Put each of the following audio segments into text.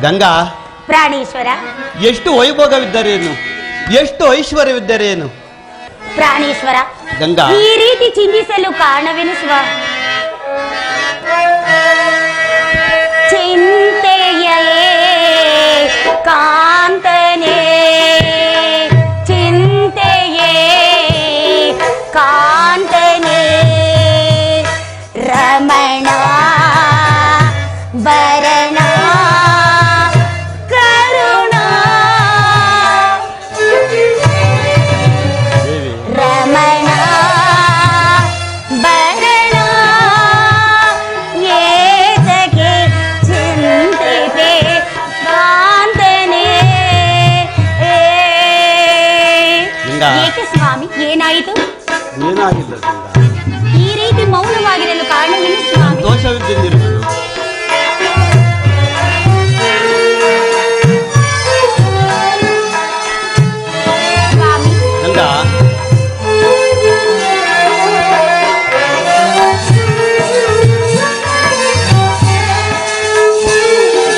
ಗಂಗಾ ಪ್ರಾಣೇಶ್ವರ, ಎಷ್ಟು ವೈಭೋಗವಿದ್ದರೇನು, ಎಷ್ಟು ಐಶ್ವರ್ಯವಿದ್ದರೇನು. ಪ್ರಾಣೇಶ್ವರ, ಗಂಗಾ ಈ ರೀತಿ ಚಿಂತಿಸಲು ಕಾರಣವೇನು ಸ್ವಾಮಿ? ಚಿಂತೆಯೇ ಕಾಂತನೇ, ಚಿಂತೆಯೇ ಕಾಂತನೇ, ರಮಣ ಭರಣ ಕರುಣ, ರಮಣ ಭರಣ ಏತಕ್ಕೆ ಚಿಂತಿಪೆ ಕಾಂತನೇ. ಏಕೆ ಸ್ವಾಮಿ, ಏನಾಯಿತು? ಏನಾಗಿಲ್ಲ ಗಂಗಾ, ಈ ರೀತಿ ಮೌನವಾಗಿರಲು ಕಾರಣವೇನು ಸ್ವಾಮಿ? ದೋಷವಿದ್ದಿರುವುದು. ಸ್ವಾಮಿ, ಗಂಗಾ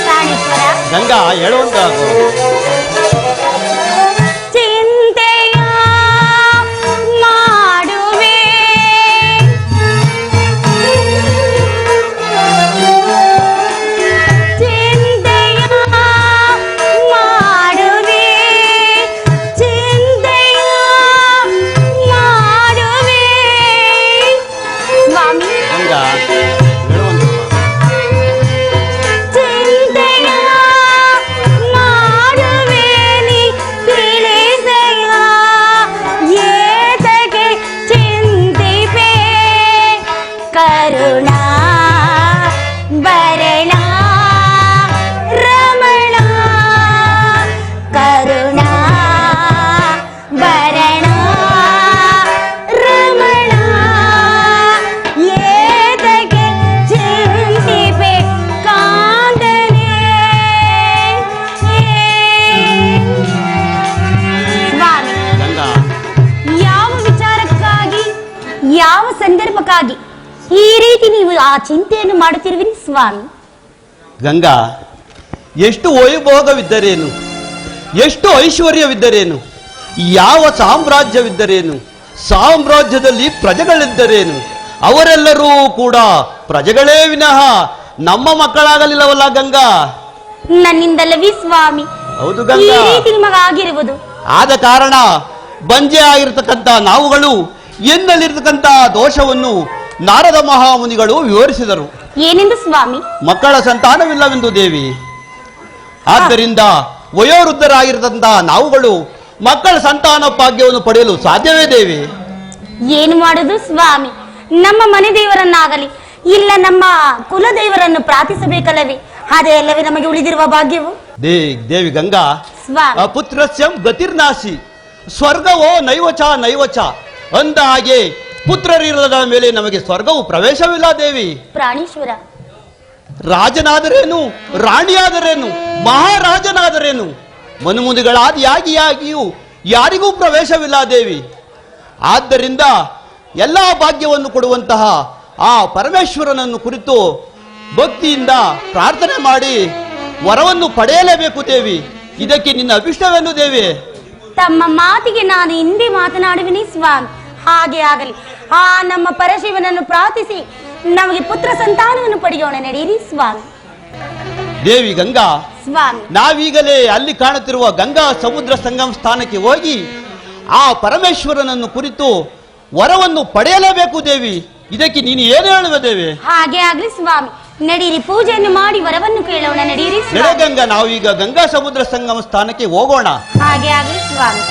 ಪ್ರಾಣೇಶ್ವರ, ಗಂಗಾ ಹೇಳುವಂತಾಗು. ಚಿಂತೆಯ ಮಾಡುವೆ, ಚಿಂತೆಯ ಮಾಡುವೆ, ಚಿಂತೆಯ ಮಾಡುವೆ ಸ್ವಾಮಿ. ಗಂಗಾ ಹೇಳುವಂತ ಚಿಂತೆಯ ಮಾಡುವೆ ನೀ ತಿಳಿಸೆಯ, ಏತಕ್ಕೆ ಚಿಂತಿಪೆ ಕರುಣ ಭರಣ ರಮಣ, ಕರುಣ ಭರಣ ರಮಣ ಏತಕ್ಕೆ ಚಿಂತಿಪೆ ಕಾಂತನೇ. ಸ್ವಾಮಿ, ಗಂಗಾ ಯಾವ ವಿಚಾರಕ್ಕಾಗಿ, ಯಾವ ಸಂದರ್ಭಕ್ಕಾಗಿ ಈ ರೀತಿ ನೀವು ಆ ಚಿಂತೆಯನ್ನು ಮಾಡುತ್ತಿರುವಿರಿ ಸ್ವಾಮಿ? ಗಂಗಾ ಎಷ್ಟು ವೈಭೋಗವಿದ್ದರೇನು, ಎಷ್ಟು ಐಶ್ವರ್ಯವಿದ್ದರೇನು, ಯಾವ ಸಾಮ್ರಾಜ್ಯವಿದ್ದರೇನು, ಸಾಮ್ರಾಜ್ಯದಲ್ಲಿ ಪ್ರಜೆಗಳಿದ್ದರೇನು, ಅವರೆಲ್ಲರೂ ಕೂಡ ಪ್ರಜೆಗಳೇ ವಿನಃ ನಮ್ಮ ಮಕ್ಕಳಾಗಲಿಲ್ಲವಲ್ಲ ಗಂಗಾ. ನನ್ನಿಂದಲ್ಲವೇ ಸ್ವಾಮಿ ಹೌದು ಈ ಗಂಗಾ. ರೀತಿ ನಿಮಗಾಗಿರುವುದು? ಆದ ಕಾರಣ ಬಂಜೆ ಆಗಿರ್ತಕ್ಕಂಥ ನಾವುಗಳು ಎನ್ನಲ್ಲಿರ್ತಕ್ಕಂಥ ದೋಷವನ್ನು ನಾರದ ಮಹಾಮುನಿಗಳು ವಿವರಿಸಿದರು. ಏನೆಂದು ಸ್ವಾಮಿ? ಮಕ್ಕಳ ಸಂತಾನವಿಲ್ಲವೆಂದು ದೇವಿ. ಆದ್ದರಿಂದ ವಯೋವೃದ್ಧರಾಗಿರತಕ್ಕಂತಹ ನಾವುಗಳು ಮಕ್ಕಳ ಸಂತಾನ ಭಾಗ್ಯವನ್ನು ಪಡೆಯಲು ಸಾಧ್ಯವೇ ದೇವಿ? ಏನು ಮಾಡುದು ಸ್ವಾಮಿ? ನಮ್ಮ ಮನೆ ದೇವರನ್ನಾಗಲಿ ಇಲ್ಲ ನಮ್ಮ ಕುಲದೇವರನ್ನು ಪ್ರಾರ್ಥಿಸಬೇಕಲ್ಲವೇ? ಅದೇ ಅಲ್ಲವೇ ನಮಗೆ ಉಳಿದಿರುವ ಭಾಗ್ಯವು? ದೇವಿ ಗಂಗಾ ಸ್ವಾಮಿ, ಪುತ್ರಸ್ಯಂ ಗತಿರ್ನಾಸಿ ಸ್ವರ್ಗವೋ ನೈವಚ ನೈವಚ ಅಂದ ಹಾಗೆ ಪುತ್ರರಿಲ್ಲದ ಮೇಲೆ ನಮಗೆ ಸ್ವರ್ಗವು ಪ್ರವೇಶವಿಲ್ಲ ದೇವಿ. ಪ್ರಾಣೇಶ್ವರ, ರಾಜನಾದರೇನು, ರಾಣಿಯಾದರೇನು, ಮಹಾರಾಜನಾದರೇನು, ಮನುಮುನಿಗಳಾದಿಯಾಗಿಯೂ ಯಾರಿಗೂ ಪ್ರವೇಶವಿಲ್ಲ ದೇವಿ. ಆದ್ದರಿಂದ ಎಲ್ಲ ಭಾಗ್ಯವನ್ನು ಕೊಡುವಂತಹ ಆ ಪರಮೇಶ್ವರನನ್ನು ಕುರಿತು ಭಕ್ತಿಯಿಂದ ಪ್ರಾರ್ಥನೆ ಮಾಡಿ ವರವನ್ನು ಪಡೆಯಲೇಬೇಕು ದೇವಿ. ಇದಕ್ಕೆ ನಿನ್ನ ಅಭಿಷ್ಟವೇನು ದೇವಿ? ತಮ್ಮ ಮಾತಿಗೆ ನಾನು ಹಿಂದೆ ಮಾತನಾಡುವಿನಿ ಸ್ವಾಮಿ. ಹಾಗೆ ಆಗಲಿ. ಆ ನಮ್ಮ ಪರಶಿವನನ್ನು ಪ್ರಾರ್ಥಿಸಿ ನಮಗೆ ಪುತ್ರ ಸಂತಾನವನ್ನು ಪಡೆಯೋಣ, ನಡೆಯಿರಿ ಸ್ವಾಮಿ. ದೇವಿ ಗಂಗಾ, ಸ್ವಾಮಿ, ನಾವೀಗಲೇ ಅಲ್ಲಿ ಕಾಣುತ್ತಿರುವ ಗಂಗಾ ಸಮುದ್ರ ಸಂಗಮ ಸ್ಥಾನಕ್ಕೆ ಹೋಗಿ ಆ ಪರಮೇಶ್ವರನನ್ನು ಕುರಿತು ವರವನ್ನು ಪಡೆಯಲೇಬೇಕು ದೇವಿ. ಇದಕ್ಕೆ ನೀನು ಏನು ಹೇಳುವ ದೇವಿ? ಹಾಗೆ ಆಗ್ಲಿ ಸ್ವಾಮಿ, ನಡೀರಿ. ಪೂಜೆಯನ್ನು ಮಾಡಿ ವರವನ್ನು ಕೇಳೋಣ, ನಡೀರಿ ನಡೆ ಸ್ವಾಮಿ. ಗಂಗಾ, ನಾವೀಗ ಗಂಗಾ ಸಮುದ್ರ ಸಂಗಮ ಸ್ಥಾನಕ್ಕೆ ಹೋಗೋಣ. ಹಾಗೆ ಆಗ್ಲಿ ಸ್ವಾಮಿ.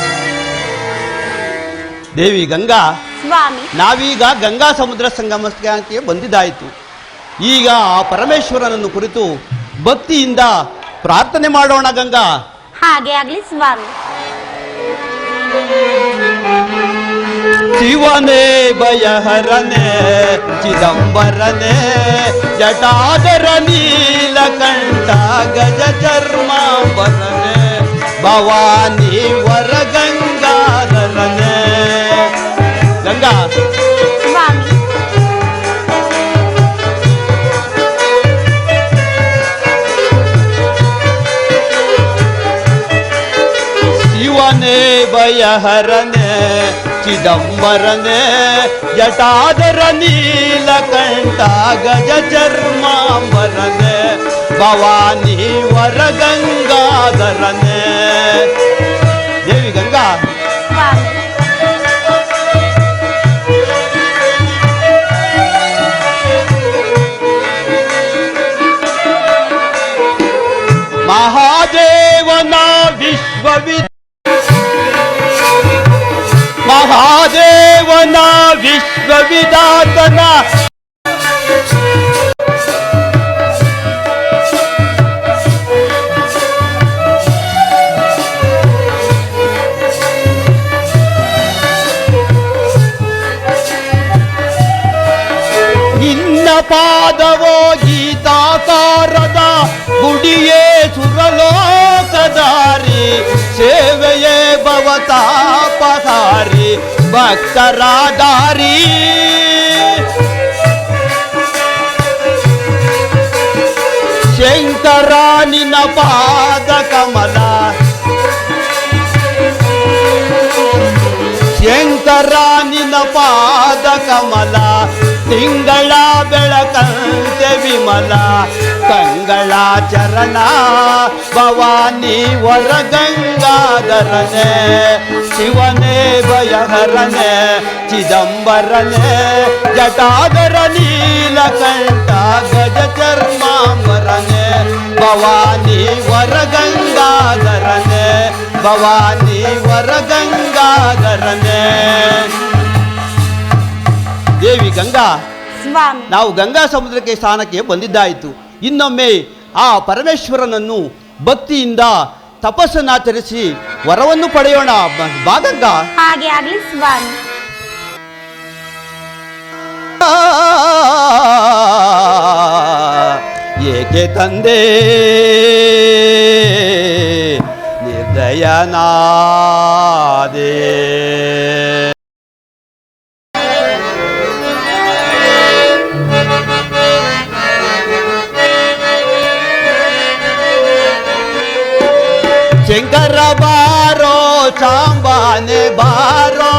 ದೇವಿ ಗಂಗಾ, ಸ್ವಾಮಿ, ನಾವೀಗ ಗಂಗಾ ಸಮುದ್ರ ಸಂಗಮ ಸ್ಥಾನಕ್ಕೆ ಬಂದಿದ್ದಾಯಿತು. ಈಗ ಆ ಪರಮೇಶ್ವರನನ್ನು ಕುರಿತು ಭಕ್ತಿಯಿಂದ ಪ್ರಾರ್ಥನೆ ಮಾಡೋಣ ಗಂಗಾ. ಹಾಗೆ ಆಗ್ಲಿ ಸ್ವಾಮಿ. ಶಿವನೇ ಭಯಹರನೇ ಚಿದಂಬರನೇ ಜಟಾಧರ ನೀಲಕಂಠ ಗಜ ಚರ್ಮಾಂಬರನೇ ಭವಾನಿ ವರ ಗಂಗಾಧರನೇ. ಗಂಗಾ, ಸ್ವಾಮಿ, ಶಿವನೇ ಭಯಹರನೆ ಚಿದಂಬರನೆ ಜಟಾಧರ ನೀಲಕಂಠ ಗಜ ಚರ್ಮಾಂಬರನೆ ಭವಾನಿ ವರ ಗಂಗಾಧರನೆ. ದೇವಿ ಗಂಗಾ, ಸ್ವಾಮಿ ಮಹಾದೇವನ ಮಹಾದೇವನ ವಿಶ್ವವಿಧಾತನ ನಿನ್ನ ಪಾದವೋ ಗೀತಾಕಾರದ ಗುಡಿಯೇ ಸುರಲೋಕದಾರಿ ಸೇವೆಯೇ ಭವತಾಪಹಾರಿ ಭಕ್ತರ ದಾರಿ. ಶಂಕರ ನಿನ್ನ ಪಾದ ಕಮಲ ಶಂಕರ ನಿನ್ನ ಪಾದ ಕಮಲ ತಿಂಗಳ ಬೆಳಕಂತೆ ವಿಮಲ ಕಂಗಳ ಚರಣ ಭವಾನಿ ವರ ಗಂಗಾಧರನೆ ಶಿವನೇ ಭಯಹರನೆ ಚಿದಂಬರನೆ ಜಟಾಧರ ನೀಲಕಂಠ ಗಜ ಚರ್ಮಾಂಬರನೆ ಭವಾನಿ ವರ ಗಂಗಾಧರನೆ ಭವಾನಿ ವರ ಗಂಗಾಧರನೆ. ದೇವಿ ಗಂಗಾ, ಸ್ವಾಮಿ ನಾವು ಗಂಗಾ ಸಮುದ್ರಕ್ಕೆ ಸ್ನಾನಕ್ಕೆ ಬಂದಿದ್ದಾಯಿತು. ಇನ್ನೊಮ್ಮೆ ಆ ಪರಮೇಶ್ವರನನ್ನು ಭಕ್ತಿಯಿಂದ ತಪಸ್ಸನ್ನಾಚರಿಸಿ ವರವನ್ನು ಪಡೆಯೋಣ. ಬಾ ಗಂಗಾ. ಹಾಗೆ ಆಗ್ಲಿ ಸ್ವಾಮಿ. ಏಕೆ ತಂದೆ ನಿರ್ದಯನಾದೆ ಶಂಕರ ಬಾರೋ ಸಾಂಬಾನೆ ಬಾರೋ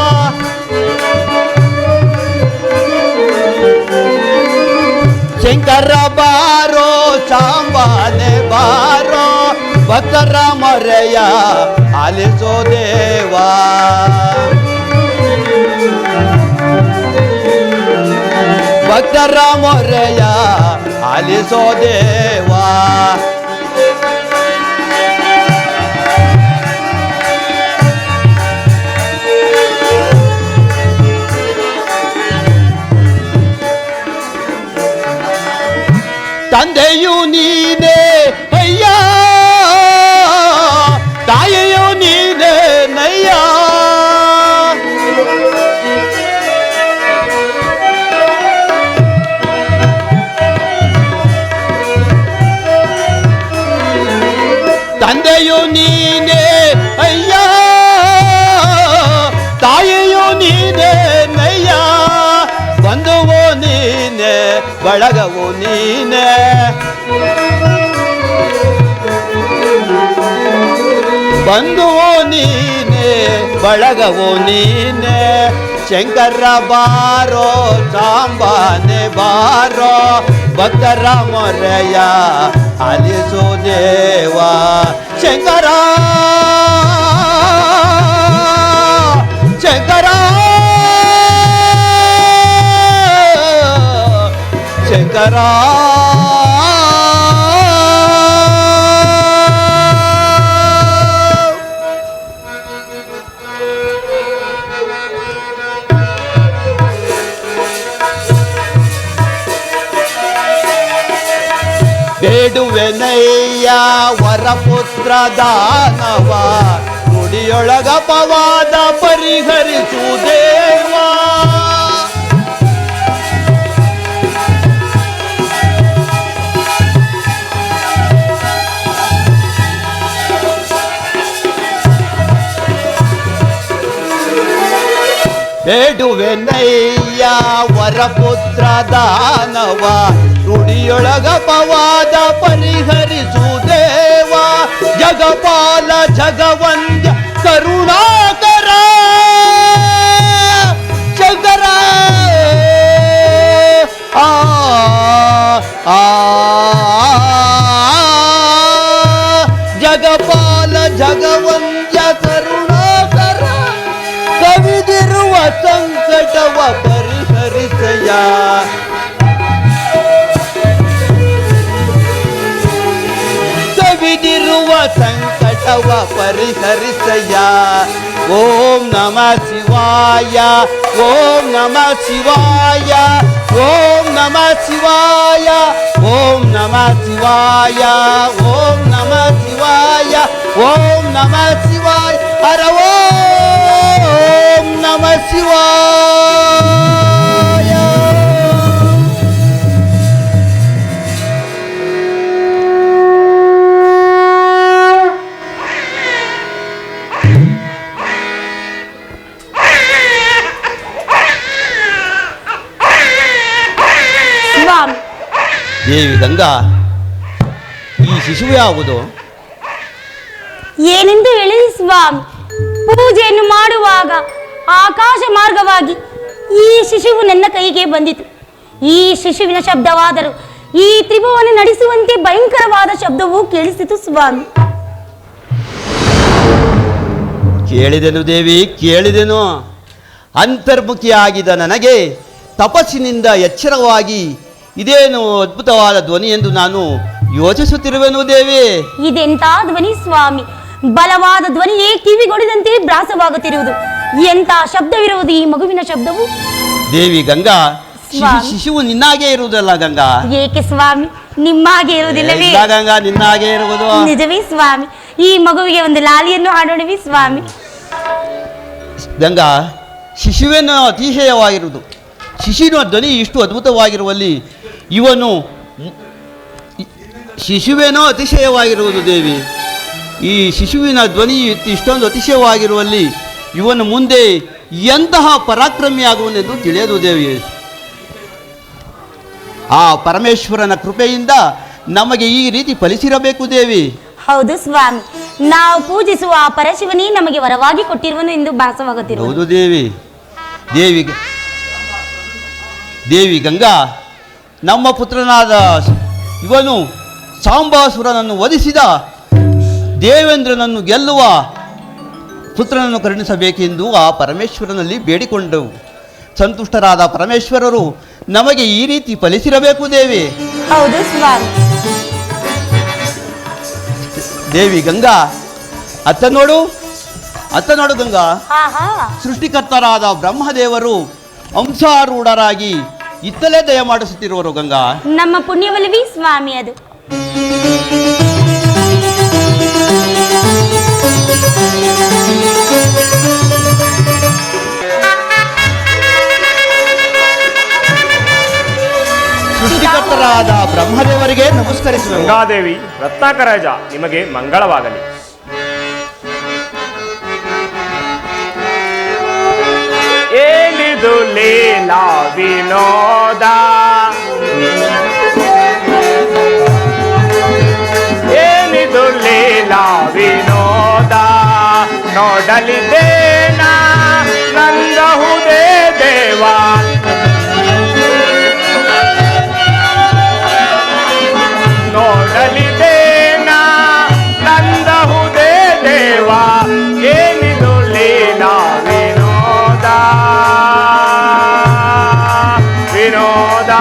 ಶಂಕರ ಬಾರೋ ಸಾಂಬಾನೆ ಬಾರೋ ಭಕ್ತರ ಮೊರೆಯ ಆಲಿಸೋ ದೇವಾ ಭಕ್ತರ ಮೊರೆಯ ಆಲಿಸೋ ದೇವಾ ತಂದೆಯು ನೀನೇ ಅಯ್ಯ ತಾಯಿಯು ನೀನೇ ನಯ್ಯ ತಂದೆಯು ನೀನೇ ಅಯ್ಯ ತಾಯಿಯು ನೀನೇ ನಯ್ಯ ಬಂಧುವು ನೀನೆ ಬಳಗವು ನೀನೆ ಬಂಧುವು ನೀನೆ ಬಳಗವು ನೀನೆ ಶಂಕರ ಬಾರೋ ಸಾಂಬಾನೆ ಬಾರೋ ಭಕ್ತರ ಮೊರೆಯ ಆಲಿಸೋ ದೇವಾ ಶಂಕರ ಶಂಕರ ಶಂಕರ ಬೇಡುವೆನಯ್ಯ ವರಪುತ್ರ ದಾನವ ನುಡಿಯೊಳಗ ಪವಾದ ಪರಿಹರಿಸು ದೇವಾ ಬೇಡುವೆನಯ್ಯ ವರಪುತ್ರ ದಾನವ ನುಡಿಯೊಳಗ ಪವಾದ ಪರಿಹರಿಸು ದೇವ ಜಗಪಾಲ ಜಗವಂದ್ಯ ಕರು ಜಗಪಾಲ ಜಗವಂತ್ಯ ಕರುಣಾಕರ ಕವಿದಿರುವ ಸಂಕಟವ ಪರಿಹರಿಸಯ. ಕವಿದಿರುವ ಸಂಕಟವ ಪರಿಹರಿಸಯ. ಓಂ ನಮಃ ಶಿವಾಯ, ಓಂ ನಮಃ ಶಿವಾಯ, ಓಂ ನಮಃ ಶಿವಾಯ, ಓಂ ನಮಃ ಶಿವಾಯ, ಓಂ ನಮಃ ಶಿವಾಯ, ಓಂ ನಮಃ ಶಿವಾಯ. ಹರ ಓಂ ನಮಃ ಶಿವಾಯ. ದೇವಿ ಗಂಗಾ, ಈ ಶಿಶುವು ಯಾವುದು? ಏನೆಂದು ಹೇಳಿ ಸ್ವಾಮಿ, ಪೂಜೆಯನ್ನು ಮಾಡುವಾಗ ಆಕಾಶ ಮಾರ್ಗವಾಗಿ ಈ ಶಿಶುವು ನನ್ನ ಕೈಗೆ ಬಂದಿತು. ಈ ಶಿಶುವಿನ ಶಬ್ದವಾದರೂ ಈ ತ್ರಿಭುವನ ನಡೆಸುವಂತೆ ಭಯಂಕರವಾದ ಶಬ್ದವು ಕೇಳಿಸಿತು ಸ್ವಾಮಿ. ಕೇಳಿದೆನು ದೇವಿ, ಕೇಳಿದೆನು. ಅಂತರ್ಮುಖಿಯಾಗಿದ್ದ ನನಗೆ ತಪಸ್ಸಿನಿಂದ ಎಚ್ಚರವಾಗಿ ಇದೇನು ಅದ್ಭುತವಾದ ಧ್ವನಿ ಎಂದು ನಾನು ಯೋಚಿಸುತ್ತಿರುವೆನು ದೇವಿ. ಇದೆಂತ ಧ್ವನಿ ಸ್ವಾಮಿ? ಬಲವಾದ ಧ್ವನಿಯೇ ಕಿವಿಗೊಡಿದಂತೆ ಭ್ರಾಸವಾಗುತ್ತಿರುವುದು. ಎಂತ ಶಬ್ದವಿರುವುದು ಈ ಮಗುವಿನ ಶಬ್ದವು? ದೇವಿ ಗಂಗಾ, ಸ್ವಾಮಿ. ಶಿಶುವು ನಿನ್ನಾಗೆ ಇರುವುದಲ್ಲ ಗಂಗಾ? ಏಕೆ ಸ್ವಾಮಿ, ನಿಮ್ಮಾಗೆ ಇರುವುದಿಲ್ಲವೇ? ಇಲ್ಲ ಗಂಗಾ, ನಿನ್ನಾಗೆ ಇರುವುದು. ನಿಜವೇ ಸ್ವಾಮಿ? ಈ ಮಗುವಿಗೆ ಒಂದು ಲಾಲಿಯನ್ನು ಹಾಡೋಣವೇ ಸ್ವಾಮಿ? ಗಂಗಾ, ಶಿಶುವೇನೋ ಅತಿಶಯವಾಗಿರುವುದು. ಶಿಶುವಿನ ಧ್ವನಿ ಇಷ್ಟು ಅದ್ಭುತವಾಗಿರುವಲ್ಲಿ ಶಿಶುವೇನೋ ಅತಿಶಯವಾಗಿರುವುದು ದೇವಿ. ಈ ಶಿಶುವಿನ ಧ್ವನಿ ಇಷ್ಟೊಂದು ಅತಿಶಯವಾಗಿರುವಲ್ಲಿ ಇವನು ಮುಂದೆ ಎಂತಹ ಪರಾಕ್ರಮಿಯಾಗುವನೆಂದು ತಿಳಿಯದು ದೇವಿ. ಆ ಪರಮೇಶ್ವರನ ಕೃಪೆಯಿಂದ ನಮಗೆ ಈ ರೀತಿ ಫಲಿಸಿರಬೇಕು ದೇವಿ. ಹೌದು ಸ್ವಾಮಿ, ನಾವು ಪೂಜಿಸುವ ಆ ಪರಶಿವನೇ ನಮಗೆ ವರವಾಗಿ ಕೊಟ್ಟಿರುವನು ಎಂದು ಭಾಸವಾಗುತ್ತಿರುವುದು. ಹೌದು ದೇವಿ. ದೇವಿ ಗಂಗಾ, ನಮ್ಮ ಪುತ್ರನಾದ ಇವನು ಸಾಂಬಾಸುರನನ್ನು ವಧಿಸಿದ ದೇವೇಂದ್ರನನ್ನು ಗೆಲ್ಲುವ ಪುತ್ರನನ್ನು ಕರುಣಿಸಬೇಕೆಂದು ಆ ಪರಮೇಶ್ವರನಲ್ಲಿ ಬೇಡಿಕೊಂಡವು. ಸಂತುಷ್ಟರಾದ ಪರಮೇಶ್ವರರು ನಮಗೆ ಈ ರೀತಿ ಫಲಿಸಿರಬೇಕು ದೇವಿ. ಹೌದು ಸ್ವಾಮಿ. ದೇವಿ ಗಂಗಾ, ಅತ್ತ ನೋಡು ಗಂಗಾ. ಸೃಷ್ಟಿಕರ್ತರಾದ ಬ್ರಹ್ಮದೇವರು ಅಂಶಾರೂಢರಾಗಿ ಇತ್ತಲೇ ದಯ ಮಾಡಿಸುತ್ತಿರುವರು ಗಂಗಾ. ನಮ್ಮ ಪುಣ್ಯವಲ್ಲವೇ ಸ್ವಾಮಿ ಅದು? ಸೃಷ್ಟಿಕರ್ತರಾದ ಬ್ರಹ್ಮದೇವರಿಗೆ ನಮಸ್ಕರಿಸುವ. ಗಂಗಾದೇವಿ ರತ್ನಾಕರಾಜ ನಿಮಗೆ ಮಂಗಳವಾಗಲಿ. ಏನಿದು ಲೀಲಾ ವಿನೋದ, ಏನಿದು ಲೀಲಾ ವಿನೋದ, ನೋಡಲಿದ್ದೇನಾ ನಂದಹುದೇ ದೇವಾ, ನೋಡಲಿದ್ದೇನಾ ನಂದಹುದೇ ದೇವಾ, ಏನಿದು ಲೀಲಾ ವಿನೋದ ವಿನೋದ.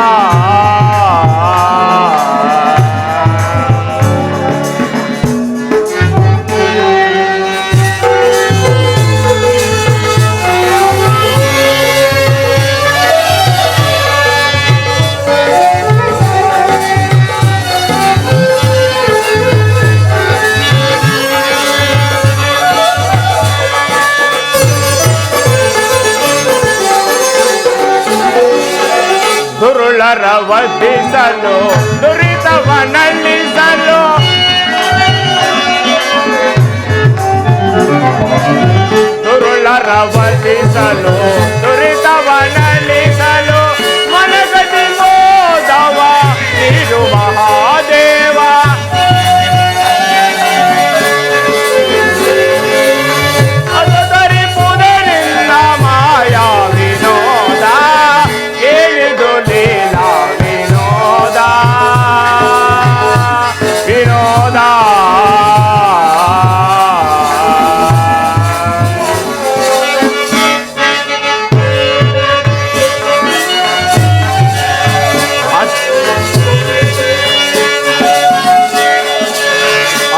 ದುರುಳರ ವಧಿಸಲು ದುರಿತವ ನಳಿಸಲು, ದುರುಳರ ವಧಿಸಲು ದುರಿತವ ನಳಿಸಲು, ಮನಗದಿ ಮೋದವ ನೀಡು ಮಹಾದೇವ, ಅದರಿ ಪುದರಿಂದ ಮಾಯಾ ವಿನೋದ, ಏನಿದು ಲೀಲಾ ವಿನೋದ ವಿನೋದ.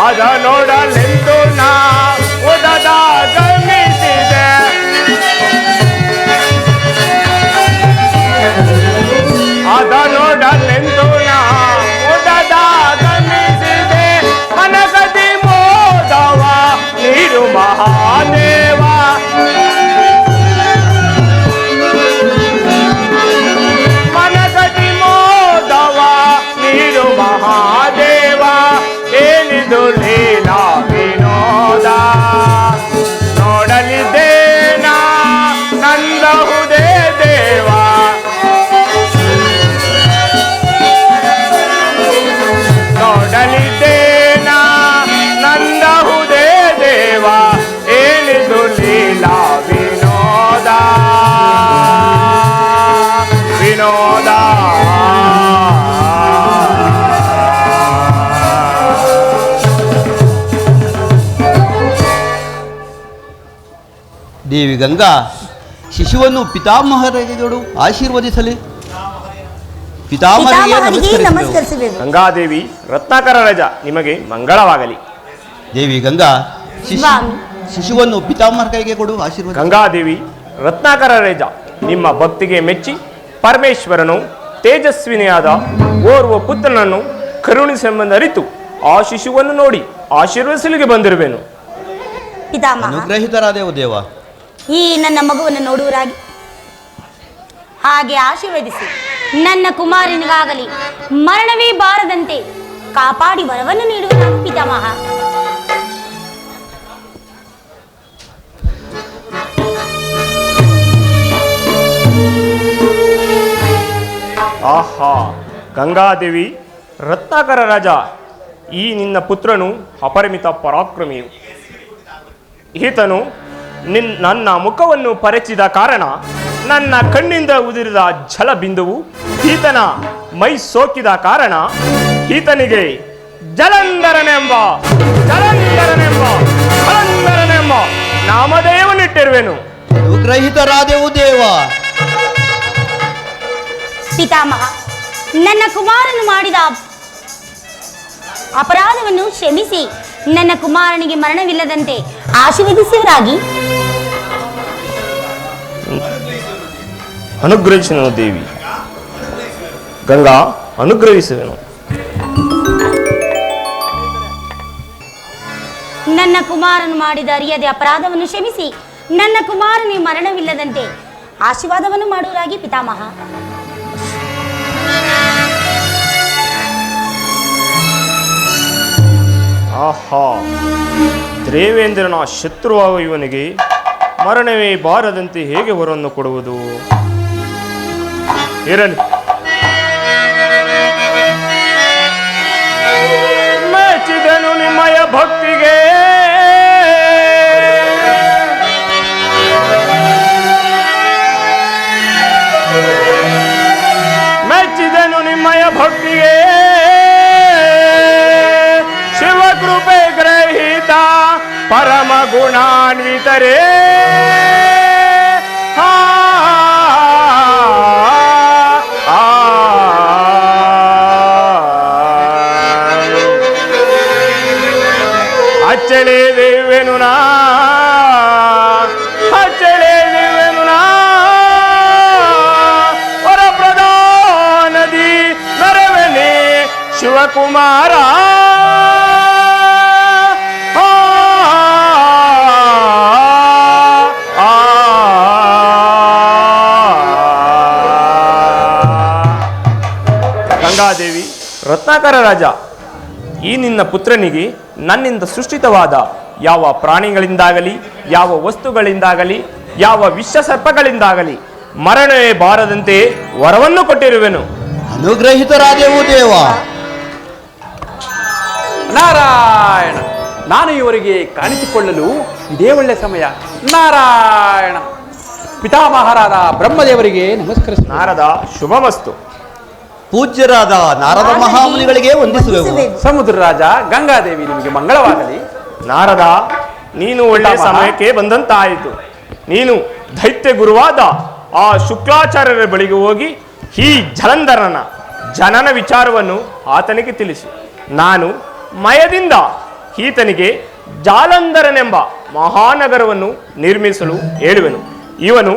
ಅದ ನೋಡಲೆಂದು ನಾ ಉದದ ಗಮಿಸಿದೆ. ಅದ ನೋಡಲೆಂದು ನಾ ಉದದ ಗಮಿಸಿದೆ. ಮನಗದಿ ಮೋದವ ನೀರು ಮಹಾದೇವ. ಮನಗದಿ ಮೋದವ ನೀರು ಮಹಾದೇವ. ಏನಿದು ಲೀಲಾ ವಿನೋದ ನೋಡಲಿದ್ದೇನಾ ನಂದಹುದೇ ದೇವ. ನೋಡಲಿದ್ದೇನಾ ನಂದಹುದೇ ದೇವ. ಏನಿದು ಲೀಲಾ ವಿನೋದ ವಿನೋದ. ದೇವಿ ಗಂಗಾ ಶಿಶುವನ್ನು ಪಿತಾಮಹರಿಗಳು ಆಶೀರ್ವದಿಸಲಿ. ಪಿತಾಮಹರಿಗೆ ಪಿತಾಮಹರಿಗೆ ನಮಸ್ಕರಿಸಬೇಕು. ನಮಸ್ಕರಿಸಬೇಕು. ಗಂಗಾದೇವಿ ರತ್ನಾಕರ ರಜ ನಿಮಗೆ ಮಂಗಳವಾಗಲಿ. ದೇವಿ ಗಂಗಾ ಸ್ವಾಮಿ. ಶಿಶುವನ್ನು ಪಿತಾಮಹರ ಕೈಗೆ ಕೊಡು ಆಶೀರ್ವಾದ. ಗಂಗಾದೇವಿ ರತ್ನಾಕರ ರೇಜ ನಿಮ್ಮ ಭಕ್ತಿಗೆ ಮೆಚ್ಚಿ ಪರಮೇಶ್ವರನು ತೇಜಸ್ವಿನಿಯಾದ ಓರ್ವ ಪುತ್ರನನ್ನು ಕರುಣಿಸೆಂಬುದರಿತು ಆ ಶಿಶುವನ್ನು ನೋಡಿ ಆಶೀರ್ವದಿಸಲಿಗೆ ಬಂದಿರುವೆನು. ಪಿತಾಮಹ, ಅನುಗ್ರಹಿತರಾದೆವು ದೇವ. ಈ ನನ್ನ ಮಗುವನ್ನು ನೋಡುವರಾಗಿ ಹಾಗೆ ಆಶೀರ್ವದಿಸಿ ನನ್ನ ಕುಮಾರನಿಗಾಗಲಿ ಮರಣವೇ ಬಾರದಂತೆ ಕಾಪಾಡಿ ವರವನ್ನು ನೀಡುವರಾಗಿ ಪಿತಾಮಹ. ಆಹಾ ಗಂಗಾದೇವಿ ರತ್ನಾಕರ ರಾಜ, ಈ ನಿನ್ನ ಪುತ್ರನು ಅಪರಿಮಿತ ಪರಾಕ್ರಮಿಯು. ಈತನು ನನ್ನ ಮುಖವನ್ನು ಪರಚಿದ ಕಾರಣ ನನ್ನ ಕಣ್ಣಿಂದ ಉದುರಿದ ಜಲ ಬಿಂದುವು ಈತನ ಮೈ ಸೋಕಿದ ಕಾರಣ ಈತನಿಗೆ ಜಲಂಧರನೆಂಬ ನಾಮಧೇಯವನ್ನಿಟ್ಟಿರುವೆನು. ಅನುಗ್ರಹಿತರಾದೆವು ದೇವ. ಪಿತಾಮಹ, ನನ್ನ ಕುಮಾರನು ಮಾಡಿದ ಅಪರಾಧವನ್ನು ಕ್ಷಮಿಸಿ ನನ್ನ ಕುಮಾರನಿಗೆ ಮರಣವಿಲ್ಲದಂತೆ ಆಶೀರ್ವದಿಸುವರಾಗಿ. ಅನುಗ್ರಹಿಸುವೆನು ದೇವಿ. ಗಂಗಾ ಅನುಗ್ರಹಿಸುವೆನು. ನನ್ನ ಕುಮಾರನು ಮಾಡಿದ ಅರಿಯದೆ ಅಪರಾಧವನ್ನು ಕ್ಷಮಿಸಿ ನನ್ನ ಕುಮಾರನಿಗೆ ಮರಣವಿಲ್ಲದಂತೆ ಆಶೀರ್ವಾದವನ್ನು ಮಾಡುವರಾಗಿ ಪಿತಾಮಹ. ಆಹಾ ದೇವೇಂದ್ರನ ಶತ್ರುವಾಗುವ ಇವನಿಗೆ ಮರಣವೇ ಬಾರದಂತೆ ಹೇಗೆ ವರವನ್ನು ಕೊಡುವುದು? ಇರಲಿ, ಮೆಚ್ಚಿದನು ನಿಮ್ಮಯ ಭಕ್ತಿಗೆ. ಮೆಚ್ಚಿದನು ನಿಮ್ಮಯ ಭಕ್ತಿಗೆ. ಶಿವಕೃಪೆ ಗ್ರಹಿತ ಪರಮ ಗುಣಾನ್ವಿತರೇ. ಅಚ್ಚಳೆ ದೇವೆನು ನಾ, ಅಚ್ಚಳೆ ದೇವೆನು ನಾ. ವರಪ್ರಧಾನದಿ ನರವನೇ ಶಿವಕುಮಾರ. ಗಂಗಾದೇವಿ ರತ್ನಾಕರ ರಾಜ, ಈ ನಿನ್ನ ಪುತ್ರನಿಗೆ ನನ್ನಿಂದ ಸೃಷ್ಟಿತವಾದ ಯಾವ ಪ್ರಾಣಿಗಳಿಂದಾಗಲಿ, ಯಾವ ವಸ್ತುಗಳಿಂದಾಗಲಿ, ಯಾವ ವಿಷಸರ್ಪಗಳಿಂದಾಗಲಿ ಮರಣವೇ ಬಾರದಂತೆ ವರವನ್ನು ಕೊಟ್ಟಿರುವೆನು. ಅನುಗ್ರಹಿತರಾದೆವು ದೇವ. ನಾರಾಯಣ, ನಾನು ಇವರಿಗೆ ಕಾಣಿಸಿಕೊಳ್ಳಲು ಇದೇ ಒಳ್ಳೆ ಸಮಯ. ನಾರಾಯಣ. ಪಿತಾಮಹರಾದ ಬ್ರಹ್ಮದೇವರಿಗೆ ನಮಸ್ಕರಿಸ. ನಾರದ ಶುಭಮಸ್ತು. ಪೂಜ್ಯರಾದ ನಾರದ ಮಹಾಮುನಿಗಳಿಗೆ ವಂದಿಸುವೆವು. ಸಮುದ್ರ ರಾಜ ಗಂಗಾದೇವಿ ನಿಮಗೆ ಮಂಗಳವಾಗಲಿ. ನಾರದ, ನೀನು ಒಳ್ಳೆ ಸಮಯಕ್ಕೆ ಬಂದಂತಾಯಿತು. ನೀನು ದೈತ್ಯ ಗುರುವಾದ ಆ ಶುಕ್ಲಾಚಾರ್ಯರ ಬಳಿಗೆ ಹೋಗಿ ಈ ಜಲಂಧರನ ಜನನ ವಿಚಾರವನ್ನು ಆತನಿಗೆ ತಿಳಿಸಿ. ನಾನು ಮಯದಿಂದ ಈತನಿಗೆ ಜಾಲಂಧರನೆಂಬ ಮಹಾನಗರವನ್ನು ನಿರ್ಮಿಸಲು ಹೇಳುವೆನು. ಇವನು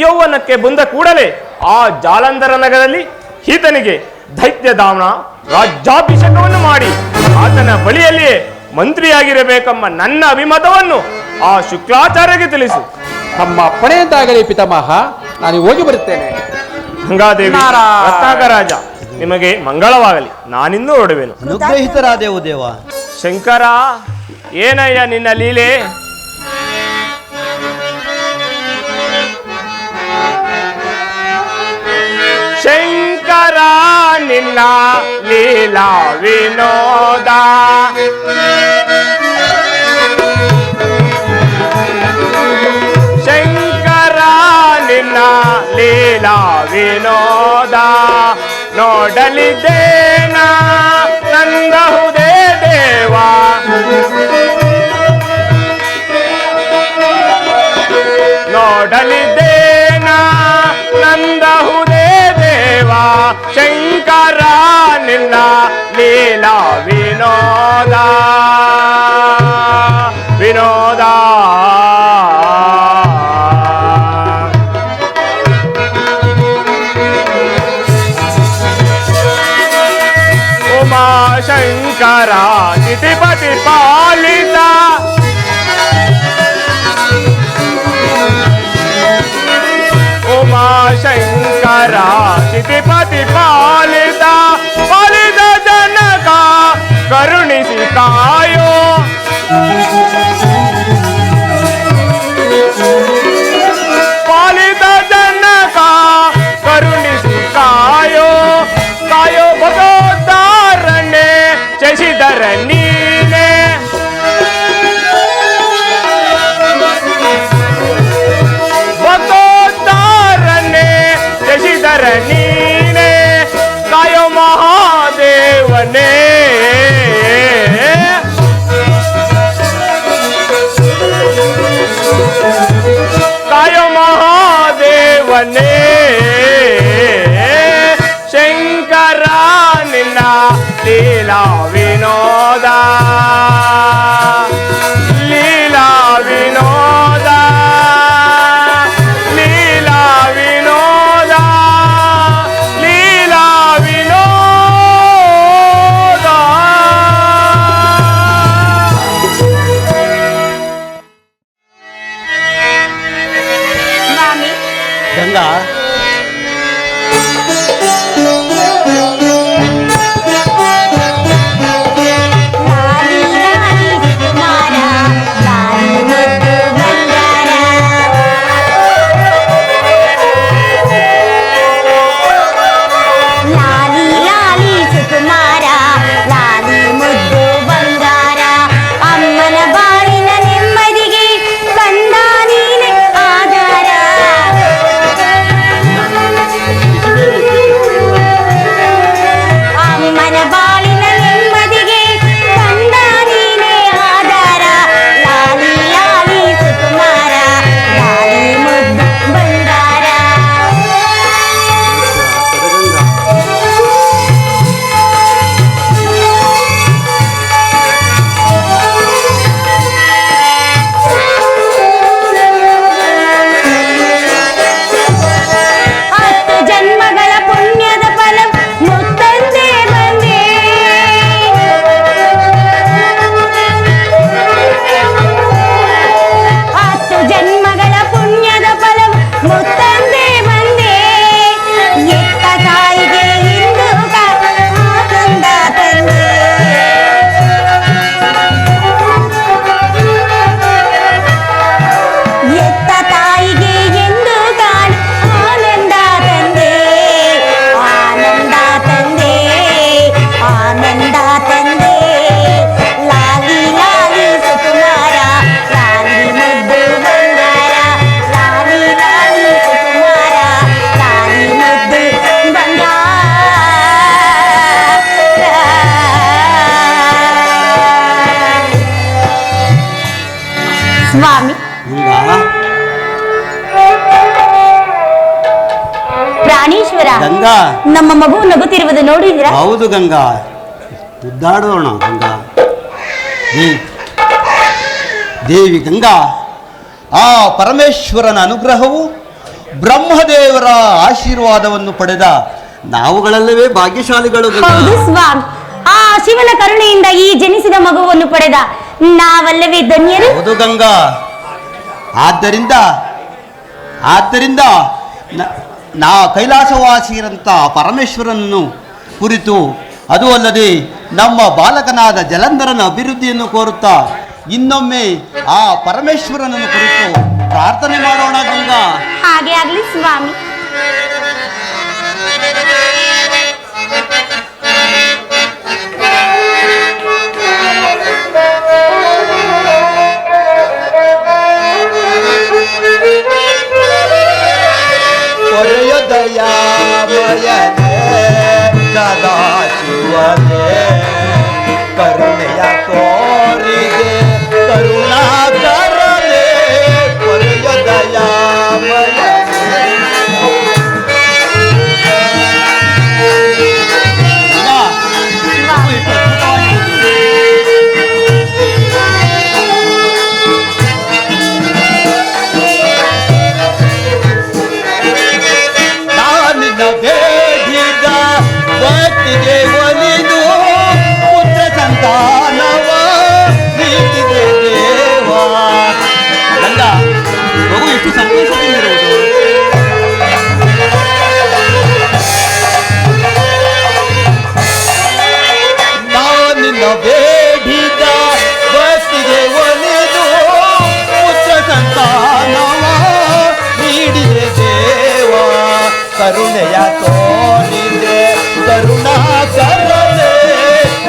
ಯೌವನಕ್ಕೆ ಬಂದ ಕೂಡಲೇ ಆ ಜಾಲಂಧರ ನಗರದಲ್ಲಿ ಈತನಿಗೆ ದೈತ್ಯಧಾಮ ರಾಜ್ಯಾಭಿಷೇಕವನ್ನು ಮಾಡಿ ಆತನ ಬಳಿಯಲ್ಲಿಯೇ ಮಂತ್ರಿಯಾಗಿರಬೇಕೆಂಬ ನನ್ನ ಅಭಿಮತವನ್ನು ಆ ಶುಕ್ಲಾಚಾರ್ಯಗೆ ತಿಳಿಸು. ನಮ್ಮ ಪಣೆಯಂತಾಗಲಿ ಪಿತಾಮಹ, ನಾನು ಹೋಗಿ ಬರುತ್ತೇನೆ. ಗಂಗಾದೇವಿ, ನಾರಾಯಣ. ರತ್ನಾಕರಾಜ, ನಿಮಗೆ ಮಂಗಳವಾಗಲಿ. ನಾನಿನ್ನೂ ಹೊರಡುವೆನು. ಅನುಗ್ರಹಿತರಾದೆವು ದೇವ. ಶಂಕರ, ಏನಯ್ಯ ನಿನ್ನ ಲೀಲೆ? ಶಂಕರ, ನಿನ್ನ ಲೀಲಾ ವಿನೋದ. ಶಂಕರ, ನಿನ್ನ ಲೀಲಾ ವಿನೋದ ನೋಡಲಿದ್ದೇನ ನಂದಹುದೇ ದೇವ. ನೋಡಲಿದ್ದೇನ ನಂದಹುದೇ ದೇವ. ಶಂಕರ, ನಿನ್ನ ಲೀಲಾ ವಿನೋದ ವಿನೋದ. ಉಮಾಶಂಕರ ಚಿತಿಪತಿ ಪಾಲಿತ. ಉಮಾಶಂಕರ ಚಿತಿಪತಿ ಪಾಲಿತ. ಪಾಲಿತ ಜನಕ ಕರುಣಿಸಿ ಕಾಯೋ. ಪಾಲಿತ ಜನಕ ಕರುಣಿಸಿ ಕಾಯೋ. ಕಾಯೋ ಭಗವತಾರಣ್ಯ ಶಶಿಧರ ನೀನೆ. ಭಗವತಾರಣ್ಯ ಶಶಿಧರ ನೀನೆ. ಕಾಯೋ ಮಹಾದೇವನೇ. ಕಾಯೋ ಮಹಾದೇವನೇ. ಶಂಕರ, ನಿನ್ನ ಲೀಲಾ ವಿನೋದ ಲೀಲಾ ವಿನೋದ ಲೀಲಾ ವಿನೋದ ಲೀಲಾ ವಿನೋದ. ಸ್ವಾಮಿ, ಗಂಗಾ, ಲಾಲಿ ಲಾಲಿ ಕುಮಾರ, ಲಾಲಿ ಮುದ್ದು ಬಂಗಾರ. ಲಾಲಿ ಲಾಲಿ ಸುಕುಮಾರ, ಲಾಲಿ ಮುದ್ದು ಬಂಗಾರ. ಅಮ್ಮನ ಬಾಳಿನ ನೆಮ್ಮದಿಗೆ ಕಂದ ನೀನೆ ಆಧಾರ. ಅಮ್ಮನ ಬಾಳಿನ ನೆಮ್ಮದಿಗೆ ಕಂದ ನೀನೆ ಆಧಾರ. ಲಾಲಿ ಲಾಲಿ ಸುಕುಮಾರ, ಲಾಲಿ ಮುದ್ದು ಬಂಗಾರ. ಹತ್ತು ಜನ್ಮಗಳ ಪುಣ್ಯದ ಫಲ ಮುತ್ತಂದೆ ಬಂದೆ. ಹತ್ತು ಜನ್ಮಗಳ ಪುಣ್ಯದ ಫಲ ಮುತ್ತಂದೆ ಬಂದೆ. ಎತ್ತ ತಾಯಿಗೆ ಇಂದು ಆನಂದ ತಂದೆ. ಎತ್ತ ತಾಯಿಗೆ ಎಂದು ಕಾಣಿ ಆನಂದ ತಂದೆ. ಆನಂದ ತಂದೆ, ಆನಂದ ತಂದೆ. ಲಾಲಿ ಲಾಲಿ ಸುಕುಮಾರ, ಲಾಲಿ ಮುದ್ದು ಬಂಗಾರ. ಲಾಲಿ ಲಾಲಿ ಸುಕುಮಾರ, ಲಾಲಿ ಮುದ್ದು ಬಂಗಾರ. ಸ್ವಾಮಿ, ಗಂಗಾ, ಪ್ರಾಣೇಶ್ವರ, ಗಂಗಾ. ನಮ್ಮ ಮಗು ನಗುತ್ತಿರುವುದು ನೋಡಿದಿರಾ? ಹೌದು ಗಂಗಾ, ಉದ್ದಾಡೋಣ ಗಂಗಾ. ದೇವಿ ಗಂಗಾ, ಆ ಪರಮೇಶ್ವರನ ಅನುಗ್ರಹವು ಬ್ರಹ್ಮದೇವರ ಆಶೀರ್ವಾದವನ್ನು ಪಡೆದ ನಾವುಗಳಲ್ಲವೇ ಭಾಗ್ಯಶಾಲಿಗಳು ಗಂಗಾ. ಹೌದು ಸ್ವಾಮಿ, ಆ ಶಿವನ ಕರುಣೆಯಿಂದ ಈ ಜನಿಸಿದ ಮಗುವನ್ನು ಪಡೆದ ನಾವಲ್ಲವೇ ಧನ್ಯರು. ಹೌದು ಗಂಗಾ. ಆದ್ದರಿಂದ ನಾ ಕೈಲಾಸವಾಸಿಯರಂತ ಪರಮೇಶ್ವರನನ್ನು ಕುರಿತು, ಅದು ಅಲ್ಲದೆ ನಮ್ಮ ಬಾಲಕನಾದ ಜಲಂಧರನ ಅಭಿವೃದ್ಧಿಯನ್ನು ಕೋರುತ್ತಾ ಇನ್ನೊಮ್ಮೆ ಆ ಪರಮೇಶ್ವರನನ್ನು ಕುರಿತು ಪ್ರಾರ್ಥನೆ ಮಾಡೋಣ ಗಂಗಾ. ಹಾಗೆ ಆಗ್ಲಿ ಸ್ವಾಮಿ. ಕೊರೆಯ ದಯಾಮಯನೇ ಸದಾ ಶಿವನೇ, ಕರುಣೆಯ ತೋರಿಗೆ ಕರುಣಾಕರನೇ, ಕೊರೆಯ ದಯಾಮಯನೇ. ಒಲಿದು ಪುತ್ರ ಸಂತಾನವ ನೀಡಿದೆ ದೇವ. ಗಂಗಾ, ಮಗು ಎಷ್ಟು ಸಂತೋಷದಿಂದಿರುವುದು. ನಾವು ನಿನ್ನ ಬೇಡಿದ ಭಕ್ತಿಗೆ ಒಲಿದು ಪುತ್ರ ಸಂತಾನವ ನೀಡಿದೆ ದೇವ. ಕರುಣೆಯ ತೋರಿದೆ ಕರುಣಾಕರನೇ,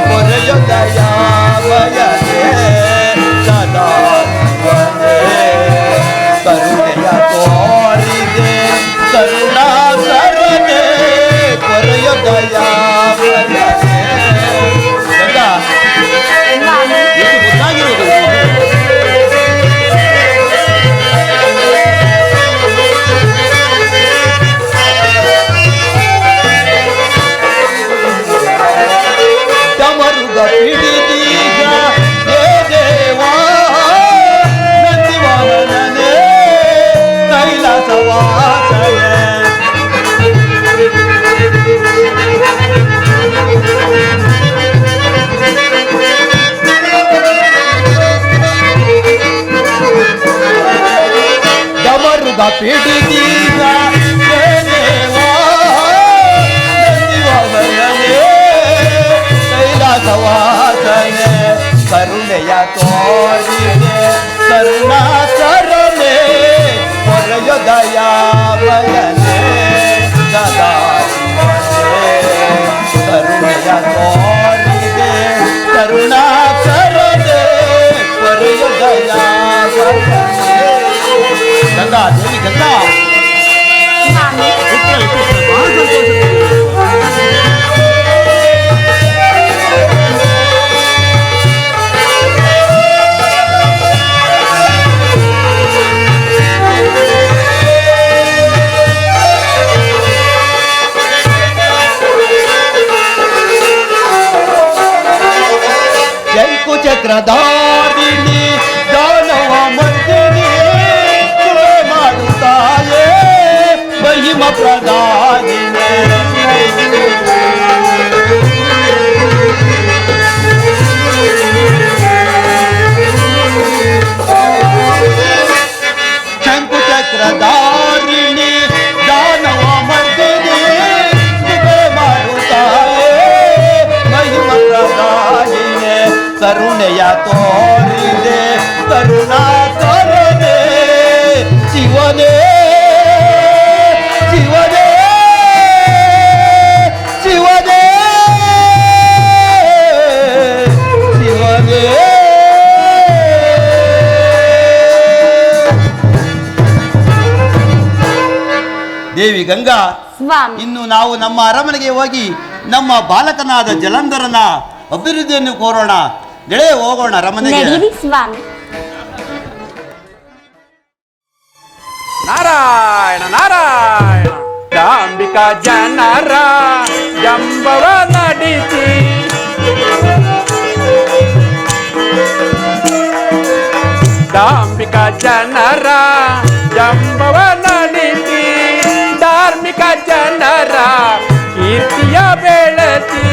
ಕೊರೆಯ ದಯಾಮಯನೇ ಸದಾ ಶಿವನೇ, ಕರುಣೆಯ ತೋರಿದೆ ಕರುಣಾಕರನೇ, ಕೊರೆಯ ದಯಾಮಯನೇ. ಗಂಗಾ, ಎಷ್ಟು ಮುದ್ದಾಗಿರುವುದು. ಹಿಡಿದೀಗ ಹೇ ದೇವಾ ನಂದಿವಾಹನನೇ ಕೈಲಾಸವಾಸನೆ. ಡಮರುಗ ಪಿಡಿದೀಗ ಹೇ ದೇವಾ ನಂದಿವಾಹನನೇ ಕೈಲಾಸವಾಸನೆ, ಕರುಣೆಯ ತೋರಿದೆ ಕರುಣಾಕರನೇ, ಕೊರೆಯ ದಯಾಮಯನೇ ಸದಾ ಶಿವನೇ, ಕರುಣೆಯ ತೋರಿದೆ ಕರುಣಾಕರನೇ, ಕೊರೆಯ ದಯಾಮಯನೇ. ಗಂಗಾ ದೇವಿ ಗಂಗಾ, ಚಕ್ರಧಾರಿಣಿ ದಾನವ ಮರ್ದಿನಿ, ಕೃಪೆ ಮಾಡುತ್ತಾಯೇ ಮಹಿಮ ಪ್ರಧಾನಿನೇ. ಶಂಕು ಚಕ್ರಧಾರಿಣಿ ದಾನವ ಮರ್ದಿನಿ, ಕೃಪೆ ಮಾಡುತ್ತಾಯೇ ಮಹಿಮ ಪ್ರಧಾನಿನೇ, ಕರುಣೆಯ ತೋರಿದೆ ಕರುಣಾಕರನೇ, ಶಿವನೇ ಶಿವನೇ ಶಿವನೇ ಶಿವನೇ. ದೇವಿ ಗಂಗಾ, ಇನ್ನು ನಾವು ನಮ್ಮ ಅರಮನೆಗೆ ಹೋಗಿ ನಮ್ಮ ಬಾಲಕನಾದ ಜಲಂಧರನ ಅಭಿವೃದ್ಧಿಯನ್ನು ಕೋರೋಣ. ನಡೆ ಹೋಗೋಣ ಅರಮನೆಗೆ. ಸ್ವಾಮಿ. ನಾರಾಯಣ ನಾರಾಯಣ, ದಾಂಬಿಕಾ ಜನರ ಜಂಬವ ನಡೆಸಿ ಡಾಂಬಿಕ ಜನರ ಜಂಬವನನಿಸಿ ಧಾರ್ಮಿಕ ಜನರ ಕೀರ್ತಿಯ ಬೆಳೆಸಿ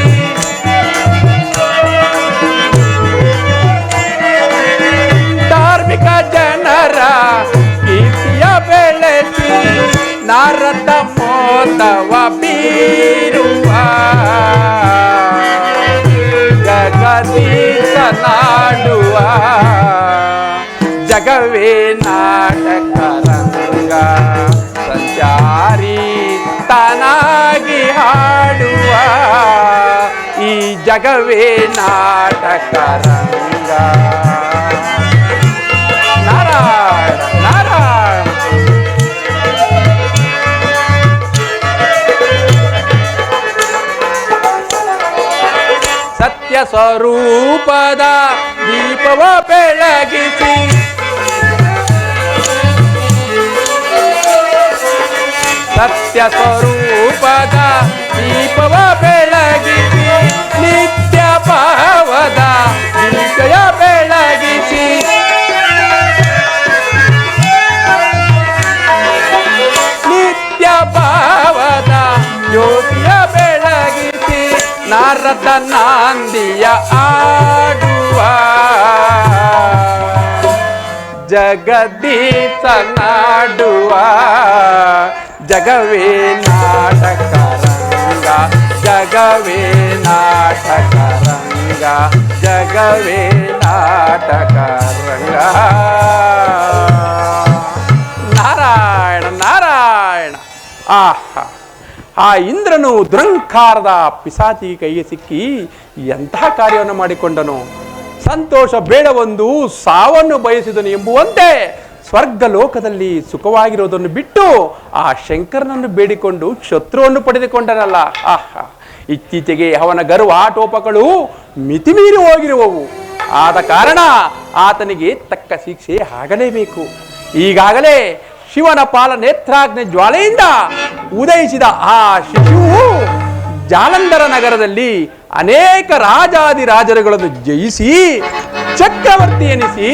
ಧಾರ್ಮಿಕ ಜನರ ಕೀರ್ತಿಯ ಬೆಳೆಸಿ ನಾರದ ಮೋದವ ಬೀರುವ ಜಗದೀಶ ನಾಡುವ ಜಗವೇ ನಾಟಕ ರಂಗ ಸಂಚಾರಿ ತಾನಾಗಿ ಹಾಡುವ ಈ ಜಗವೇ ನಾಟಕ ರಂಗ ನಾರಾಯಣ ನಾರಾಯಣ ಸತ್ಯ ಸ್ವರೂಪದ ದೀಪವ ಬೆಳಗಿಸಿ ಸತ್ಯ ಸ್ವರೂಪದ ದೀಪವ ಬೆಳಗಿಸಿ ನಿತ್ಯ ಭಾವದ ದೀಪಯ ಬೆಳಗಿಸಿ ನಿತ್ಯ ಭಾವದ ಜ್ಯೋತಿಯ ಬೆಳಗಿಸಿ ನಾರದ ನಾಂದಿಯ ಆಡುವ ಜಗದೀಶ ನಾಡುವ ಜಗವೇ ನಾಟಕ ರಂಗ ಜಗವೇ ನಾಟಕ ರಂಗ ಜಗವೇ ನಾಟಕ ರಂಗ ನಾರಾಯಣ ನಾರಾಯಣ ಆಹಾ ಆ ಇಂದ್ರನು ದುರಂಕಾರದ ಪಿಸಾಚಿ ಕೈಗೆ ಸಿಕ್ಕಿ ಎಂತಹ ಕಾರ್ಯವನ್ನು ಮಾಡಿಕೊಂಡನು. ಸಂತೋಷ ಬೇಡವೊಂದು ಸಾವನ್ನು ಬಯಸಿದನು ಎಂಬುವಂತೆ ಸ್ವರ್ಗ ಲೋಕದಲ್ಲಿ ಸುಖವಾಗಿರೋದನ್ನು ಬಿಟ್ಟು ಆ ಶಂಕರನನ್ನು ಬೇಡಿಕೊಂಡು ಶತ್ರುವನ್ನು ಪಡೆದುಕೊಂಡನಲ್ಲ. ಆಹಾ ಇತ್ತೀಚೆಗೆ ಅವನ ಗರ್ವಾಟೋಪಗಳು ಮಿತಿಮೀರಿ ಹೋಗಿರುವವು. ಆದ ಕಾರಣ ಆತನಿಗೆ ತಕ್ಕ ಶಿಕ್ಷೆ ಆಗಲೇಬೇಕು. ಈಗಾಗಲೇ ಶಿವನ ಪಾಲ ನೇತ್ರಾಗ್ನಿ ಜ್ವಾಲೆಯಿಂದ ಉದಯಿಸಿದ ಆ ಶಿಶುವು ಜಾಲಂಧರ ನಗರದಲ್ಲಿ ಅನೇಕ ರಾಜಾದಿರಾಜರುಗಳನ್ನು ಜಯಿಸಿ ಚಕ್ರವರ್ತಿ ಎನಿಸಿ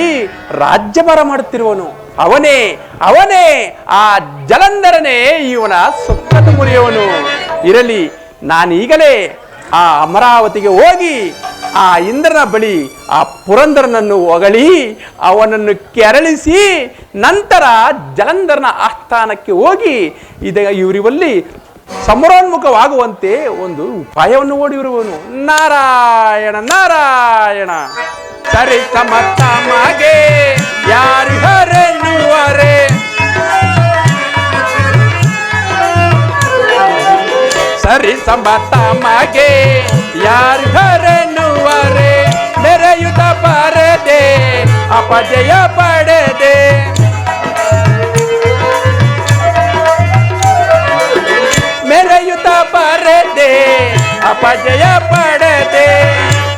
ರಾಜ್ಯಭಾರ ಮಾಡುತ್ತಿರುವನು. ಅವನೇ ಅವನೇ ಆ ಜಲಂಧರನೇ ಇವನ ಸೊಕ್ಕತ್ತು ಮುರಿಯವನು. ಇರಲಿ, ನಾನೀಗಲೇ ಆ ಅಮರಾವತಿಗೆ ಹೋಗಿ ಆ ಇಂದ್ರನ ಬಳಿ ಆ ಪುರಂದರನನ್ನು ಹೊಗಳಿ ಅವನನ್ನು ಕೆರಳಿಸಿ ನಂತರ ಜಲಂಧರನ ಆಸ್ಥಾನಕ್ಕೆ ಹೋಗಿ ಇವರಿವಲ್ಲಿ ಸಮರೋನ್ಮುಖವಾಗುವಂತೆ ಒಂದು ಉಪಾಯವನ್ನು ಓಡಿರುವನು. ನಾರಾಯಣ ನಾರಾಯಣ. ಸರಿ ಸಮತಮಗೆ ಯಾರು ಹರೆನ್ನುವರೆ ಸರಿ ಸಮತಮಗೆ ಯಾರು ಹರೆನ್ನುವರೆ ಮೆರೆಯುತ್ತ ಬರದೆ ಅಪಜಯ ಪಡೆದೆ ಮೆರೆಯುತ್ತ ಬರದೆ ಅಪಜಯ ಪಡೆದೆ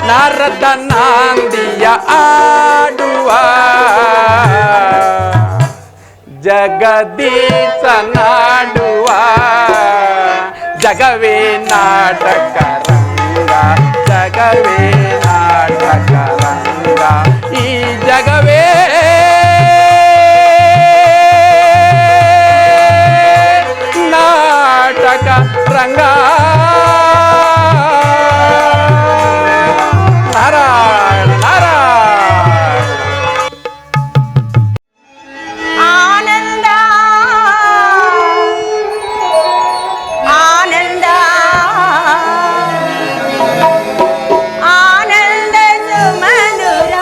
ನಾರದ ನಾಂದಿಯ ಆಡುವ ಜಗದೀಶ ನಾಡುವ ಜಗವೇ ನಾಟಕ ರಂಗ ಜಗವೇ ನಾಟಕ ರಂಗ ಈ ಜಗವೇ ನಾಟಕ ರಂಗ. ನಾರಾಯಣ ನಾರಾಯಣ. ಆನಂದ ಆನಂದ ಆನಂದ ಸುಮಧುರ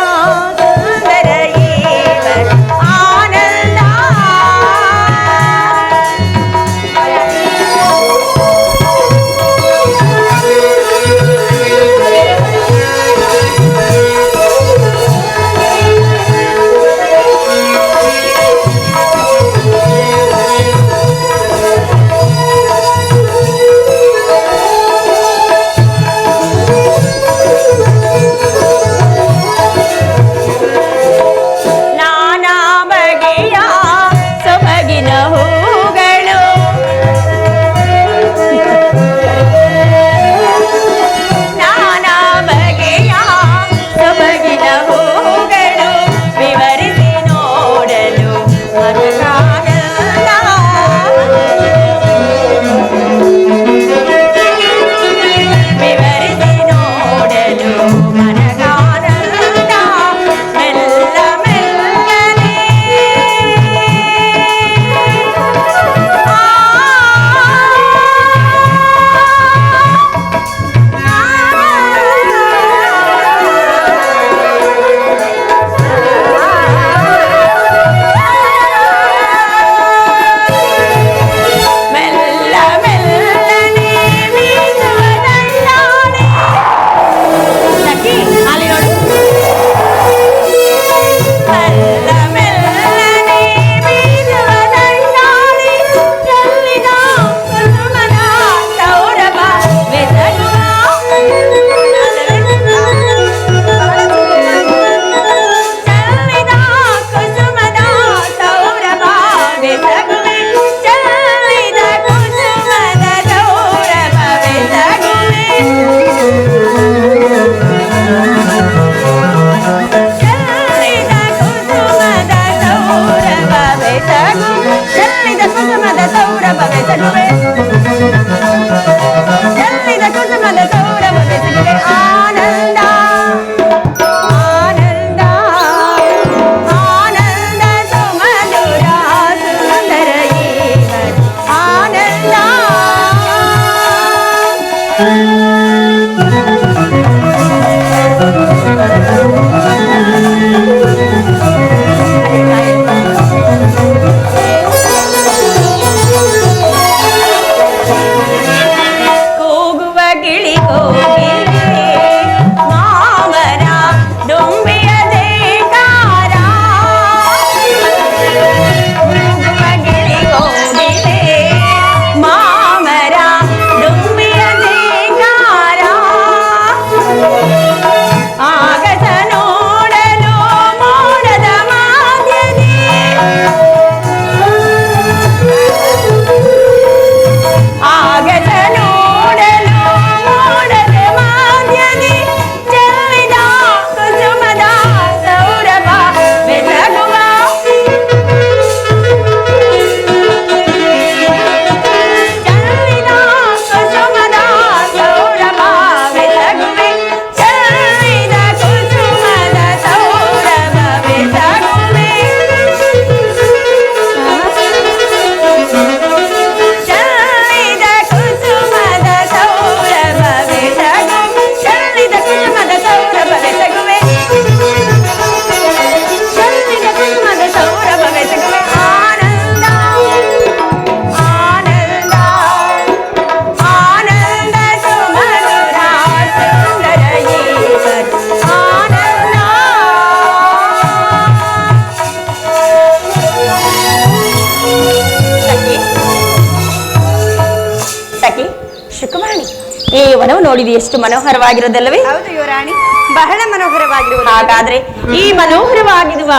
ವನವು ನೋಡಿದೆ, ಎಷ್ಟು ಮನೋಹರವಾಗಿರೋದಲ್ಲವೇ? ಹೌದು ಯುವರಾಣಿ, ಬಹಳ ಮನೋಹರವಾಗಿರುವುದು. ಹಾಗಾದ್ರೆ ಈ ಮನೋಹರವಾಗಿರುವ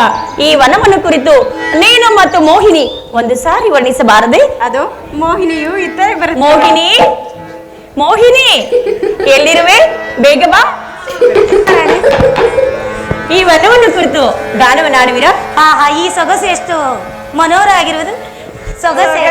ಈ ವನವನ್ನು ಕುರಿತು ನೀನು ಮತ್ತು ಮೋಹಿನಿ ಒಂದು ಸಾರಿ ವರ್ಣಿಸಬಾರದೆ? ಅದು ಮೋಹಿನಿಯು ಇದ್ದರೆ ಬರುತ್ತೆ. ಮೋಹಿನಿ, ಮೋಹಿನಿ ಎಲ್ಲಿರುವೆ? ಬೇಗ ಬಾ. ಈ ವನವನ್ನು ಕುರಿತು ಗಾನವನ್ನಾಡುವಿರಾ? ಆಹಾ, ಈ ಸೊಗಸು ಎಷ್ಟು ಮನೋಹರ ಆಗಿರುವುದು. ಸೊಗಸೆ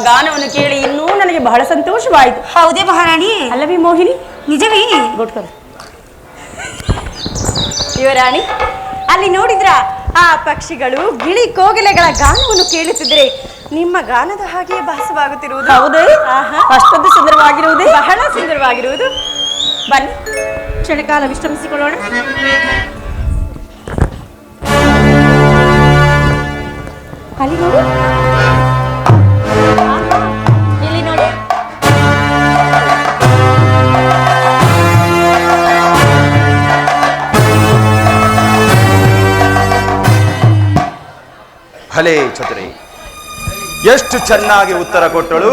ಗಾನವನ್ನು ಕೇಳಿ ಇನ್ನೂ ನನಗೆ ಬಹಳ ಸಂತೋಷವಾಯಿತು. ಹೌದೇ ಮಹಾರಾಣಿ? ಅಲ್ಲವೇ ಮೋಹಿನಿ? ನಿಜವೇ? ಗೊಟ್ಕರು ಯುವರಾಣಿ, ಅಲ್ಲಿ ನೋಡಿದ್ರ ಆ ಪಕ್ಷಿಗಳು ಗಿಳಿ ಕೋಗಿಲೆಗಳ ಗಾನವನ್ನು ಕೇಳುತ್ತಿದ್ರೆ ನಿಮ್ಮ ಗಾನದ ಹಾಗೆ ಭಾಸವಾಗುತ್ತಿರುವುದು. ಹೌದೇ? ಅಷ್ಟೊಂದು ಸುಂದರವಾಗಿರುವುದೇ? ಬಹಳ ಸುಂದರವಾಗಿರುವುದು. ಬನ್ನಿ ಕ್ಷಣಕಾಲ ವಿಶ್ರಮಿಸಿಕೊಳ್ಳೋಣ. ಅಲ್ಲಿ ನೋಡು, ಇಲ್ಲಿ ನೋಡಿ. ಭಲೇ ಚತುರಿ, ಎಷ್ಟು ಚೆನ್ನಾಗಿ ಉತ್ತರ ಕೊಟ್ಟಳು.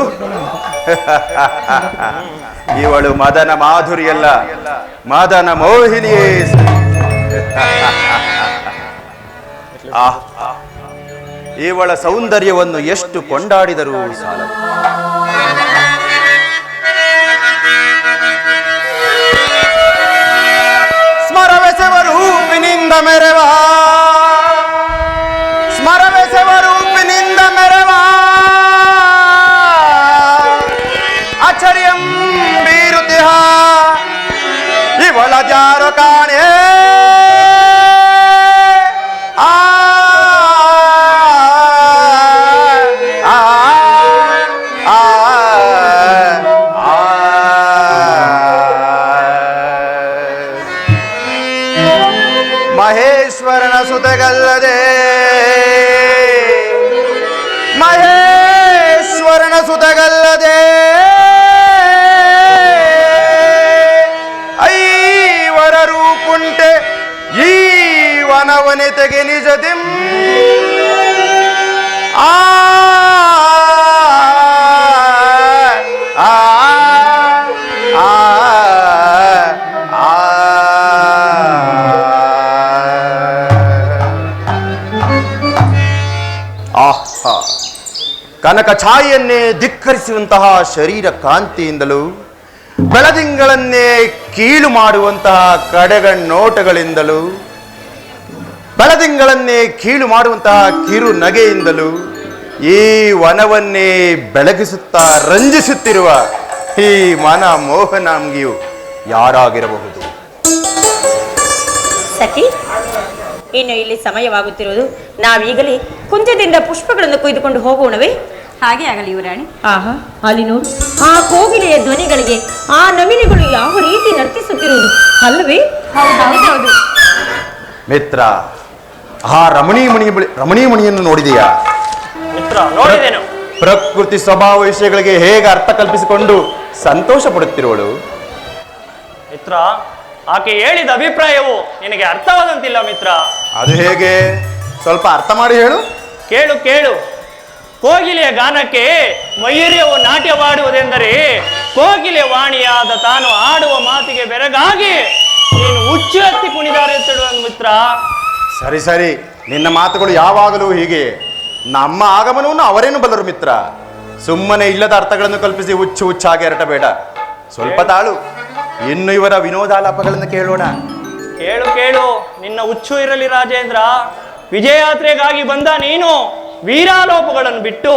ಇವಳು ಮದನ ಮಾಧುರಿಯಲ್ಲ, ಮದನ ಮೋಹಿನಿಯೇ. ಇವಳ ಸೌಂದರ್ಯವನ್ನು ಎಷ್ಟು ಕೊಂಡಾಡಿದರೂ ಸಾಲದು. ಸ್ಮರವೆಸೆವ ರೂಪಿನಿಂದ ಮೆರೆವ, ಸ್ಮರವೆಸೆವ ರೂಪಿನಿಂದ ಮೆರೆವ, ಅಚ್ಚರಿಯಂ ಬೀರುತಿಹ ಇವಳ ಜಾರು ಕಾಣೆ. ಮಹೇಶ ಕನಕ ಛಾಯೆಯನ್ನೇ ಧಿಕ್ಕರಿಸುವಂತಹ ಶರೀರ ಕಾಂತಿಯಿಂದಲೂ, ಬೆಳದಿಂಗಳನ್ನೇ ಕೀಳು ಮಾಡುವಂತಹ ಕಡೆಗಣ್ಣೋಟಗಳಿಂದಲೂ, ಬೆಳದಿಂಗಳನ್ನೇ ಕೀಳು ಮಾಡುವಂತಹ ಕಿರು ನಗೆಯಿಂದಲೂ ಈ ವನವನ್ನೇ ಬೆಳಗಿಸುತ್ತಾ ರಂಜಿಸುತ್ತಿರುವ ಈ ಮನ ಮೋಹನಾಂಗಿಯು ಯಾರಾಗಿರಬಹುದು? ಸಖಿ, ಇನ್ನು ಇಲ್ಲಿ ಸಮಯವಾಗುತ್ತಿರುವುದು. ನಾವೀಗಲೇ ಕುಂಜದಿಂದ ಪುಷ್ಪಗಳನ್ನು ಕೊಯ್ದುಕೊಂಡು ಹೋಗೋಣವೇ? ಹಾಗೆ ಆಗಲಿ ಯುವರಾಣಿ. ಆಹಾ, ಅಲ್ಲಿ ನೋಡು, ಆ ಕೋಗಿಲೆಯ ಧ್ವನಿಗಳಿಗೆ ಆ ನವಿಲುಗಳು ಯಾವ ರೀತಿ ನರ್ತಿಸುತ್ತಿರುವುದು ಅಲ್ಲವೇ? ಹೌದೌದು. ಮಿತ್ರ, ಆ ರಮಣೀಮಣಿಯನ್ನು ನೋಡಿದೆಯಾ? ಮಿತ್ರ, ನೋಡಿದೇನು. ಪ್ರಕೃತಿ ಸ್ವಭಾವ ವಿಷಯಗಳಿಗೆ ಹೇಗೆ ಅರ್ಥ ಕಲ್ಪಿಸಿಕೊಂಡು ಸಂತೋಷ ಪಡುತ್ತಿರುವಳು. ಮಿತ್ರ, ಆಕೆ ಹೇಳಿದ ಅಭಿಪ್ರಾಯವು ನಿನಗೆ ಅರ್ಥವಾದಂತಿಲ್ಲ ಮಿತ್ರ. ಅದು ಹೇಗೆ? ಸ್ವಲ್ಪ ಅರ್ಥ ಮಾಡಿ ಹೇಳು. ಕೇಳು ಕೇಳು. ಕೋಗಿಲೆಯ ಗಾನಕ್ಕೆ ಮಯೂರ್ಯವು ನಾಟ್ಯವಾಡುವುದೆಂದರೆ ಕೋಗಿಲೆ ವಾಣಿಯಾದ ತಾನು ಆಡುವ ಮಾತಿಗೆ ಬೆರಗಾಗಿ ನೀನು ಹುಚ್ಚು ಎತ್ತಿ ಕುಣಿದಾಡುತ್ತಿಡುವ ಮಿತ್ರ. ಸರಿ ಸರಿ, ನಿನ್ನ ಮಾತುಗಳು ಯಾವಾಗಲೂ ಹೀಗೆ. ನಮ್ಮ ಆಗಮನವನ್ನು ಅವರೇನು ಬಲ್ಲರು ಮಿತ್ರ. ಸುಮ್ಮನೆ ಇಲ್ಲದ ಅರ್ಥಗಳನ್ನು ಕಲ್ಪಿಸಿ ಹುಚ್ಚು ಹುಚ್ಚಾಗಿ ಎರಟಬೇಡ. ಸ್ವಲ್ಪ ತಾಳು, ಇನ್ನು ಇವರ ವಿನೋದಾಲಾಪಗಳನ್ನು ಕೇಳೋಣ. ಕೇಳು ಕೇಳು, ನಿನ್ನ ಹುಚ್ಚು ಇರಲಿ ರಾಜೇಂದ್ರ. ವಿಜಯಯಾತ್ರೆಗಾಗಿ ಬಂದ ನೀನು ವೀರಾಲೋಪಗಳನ್ನು ಬಿಟ್ಟು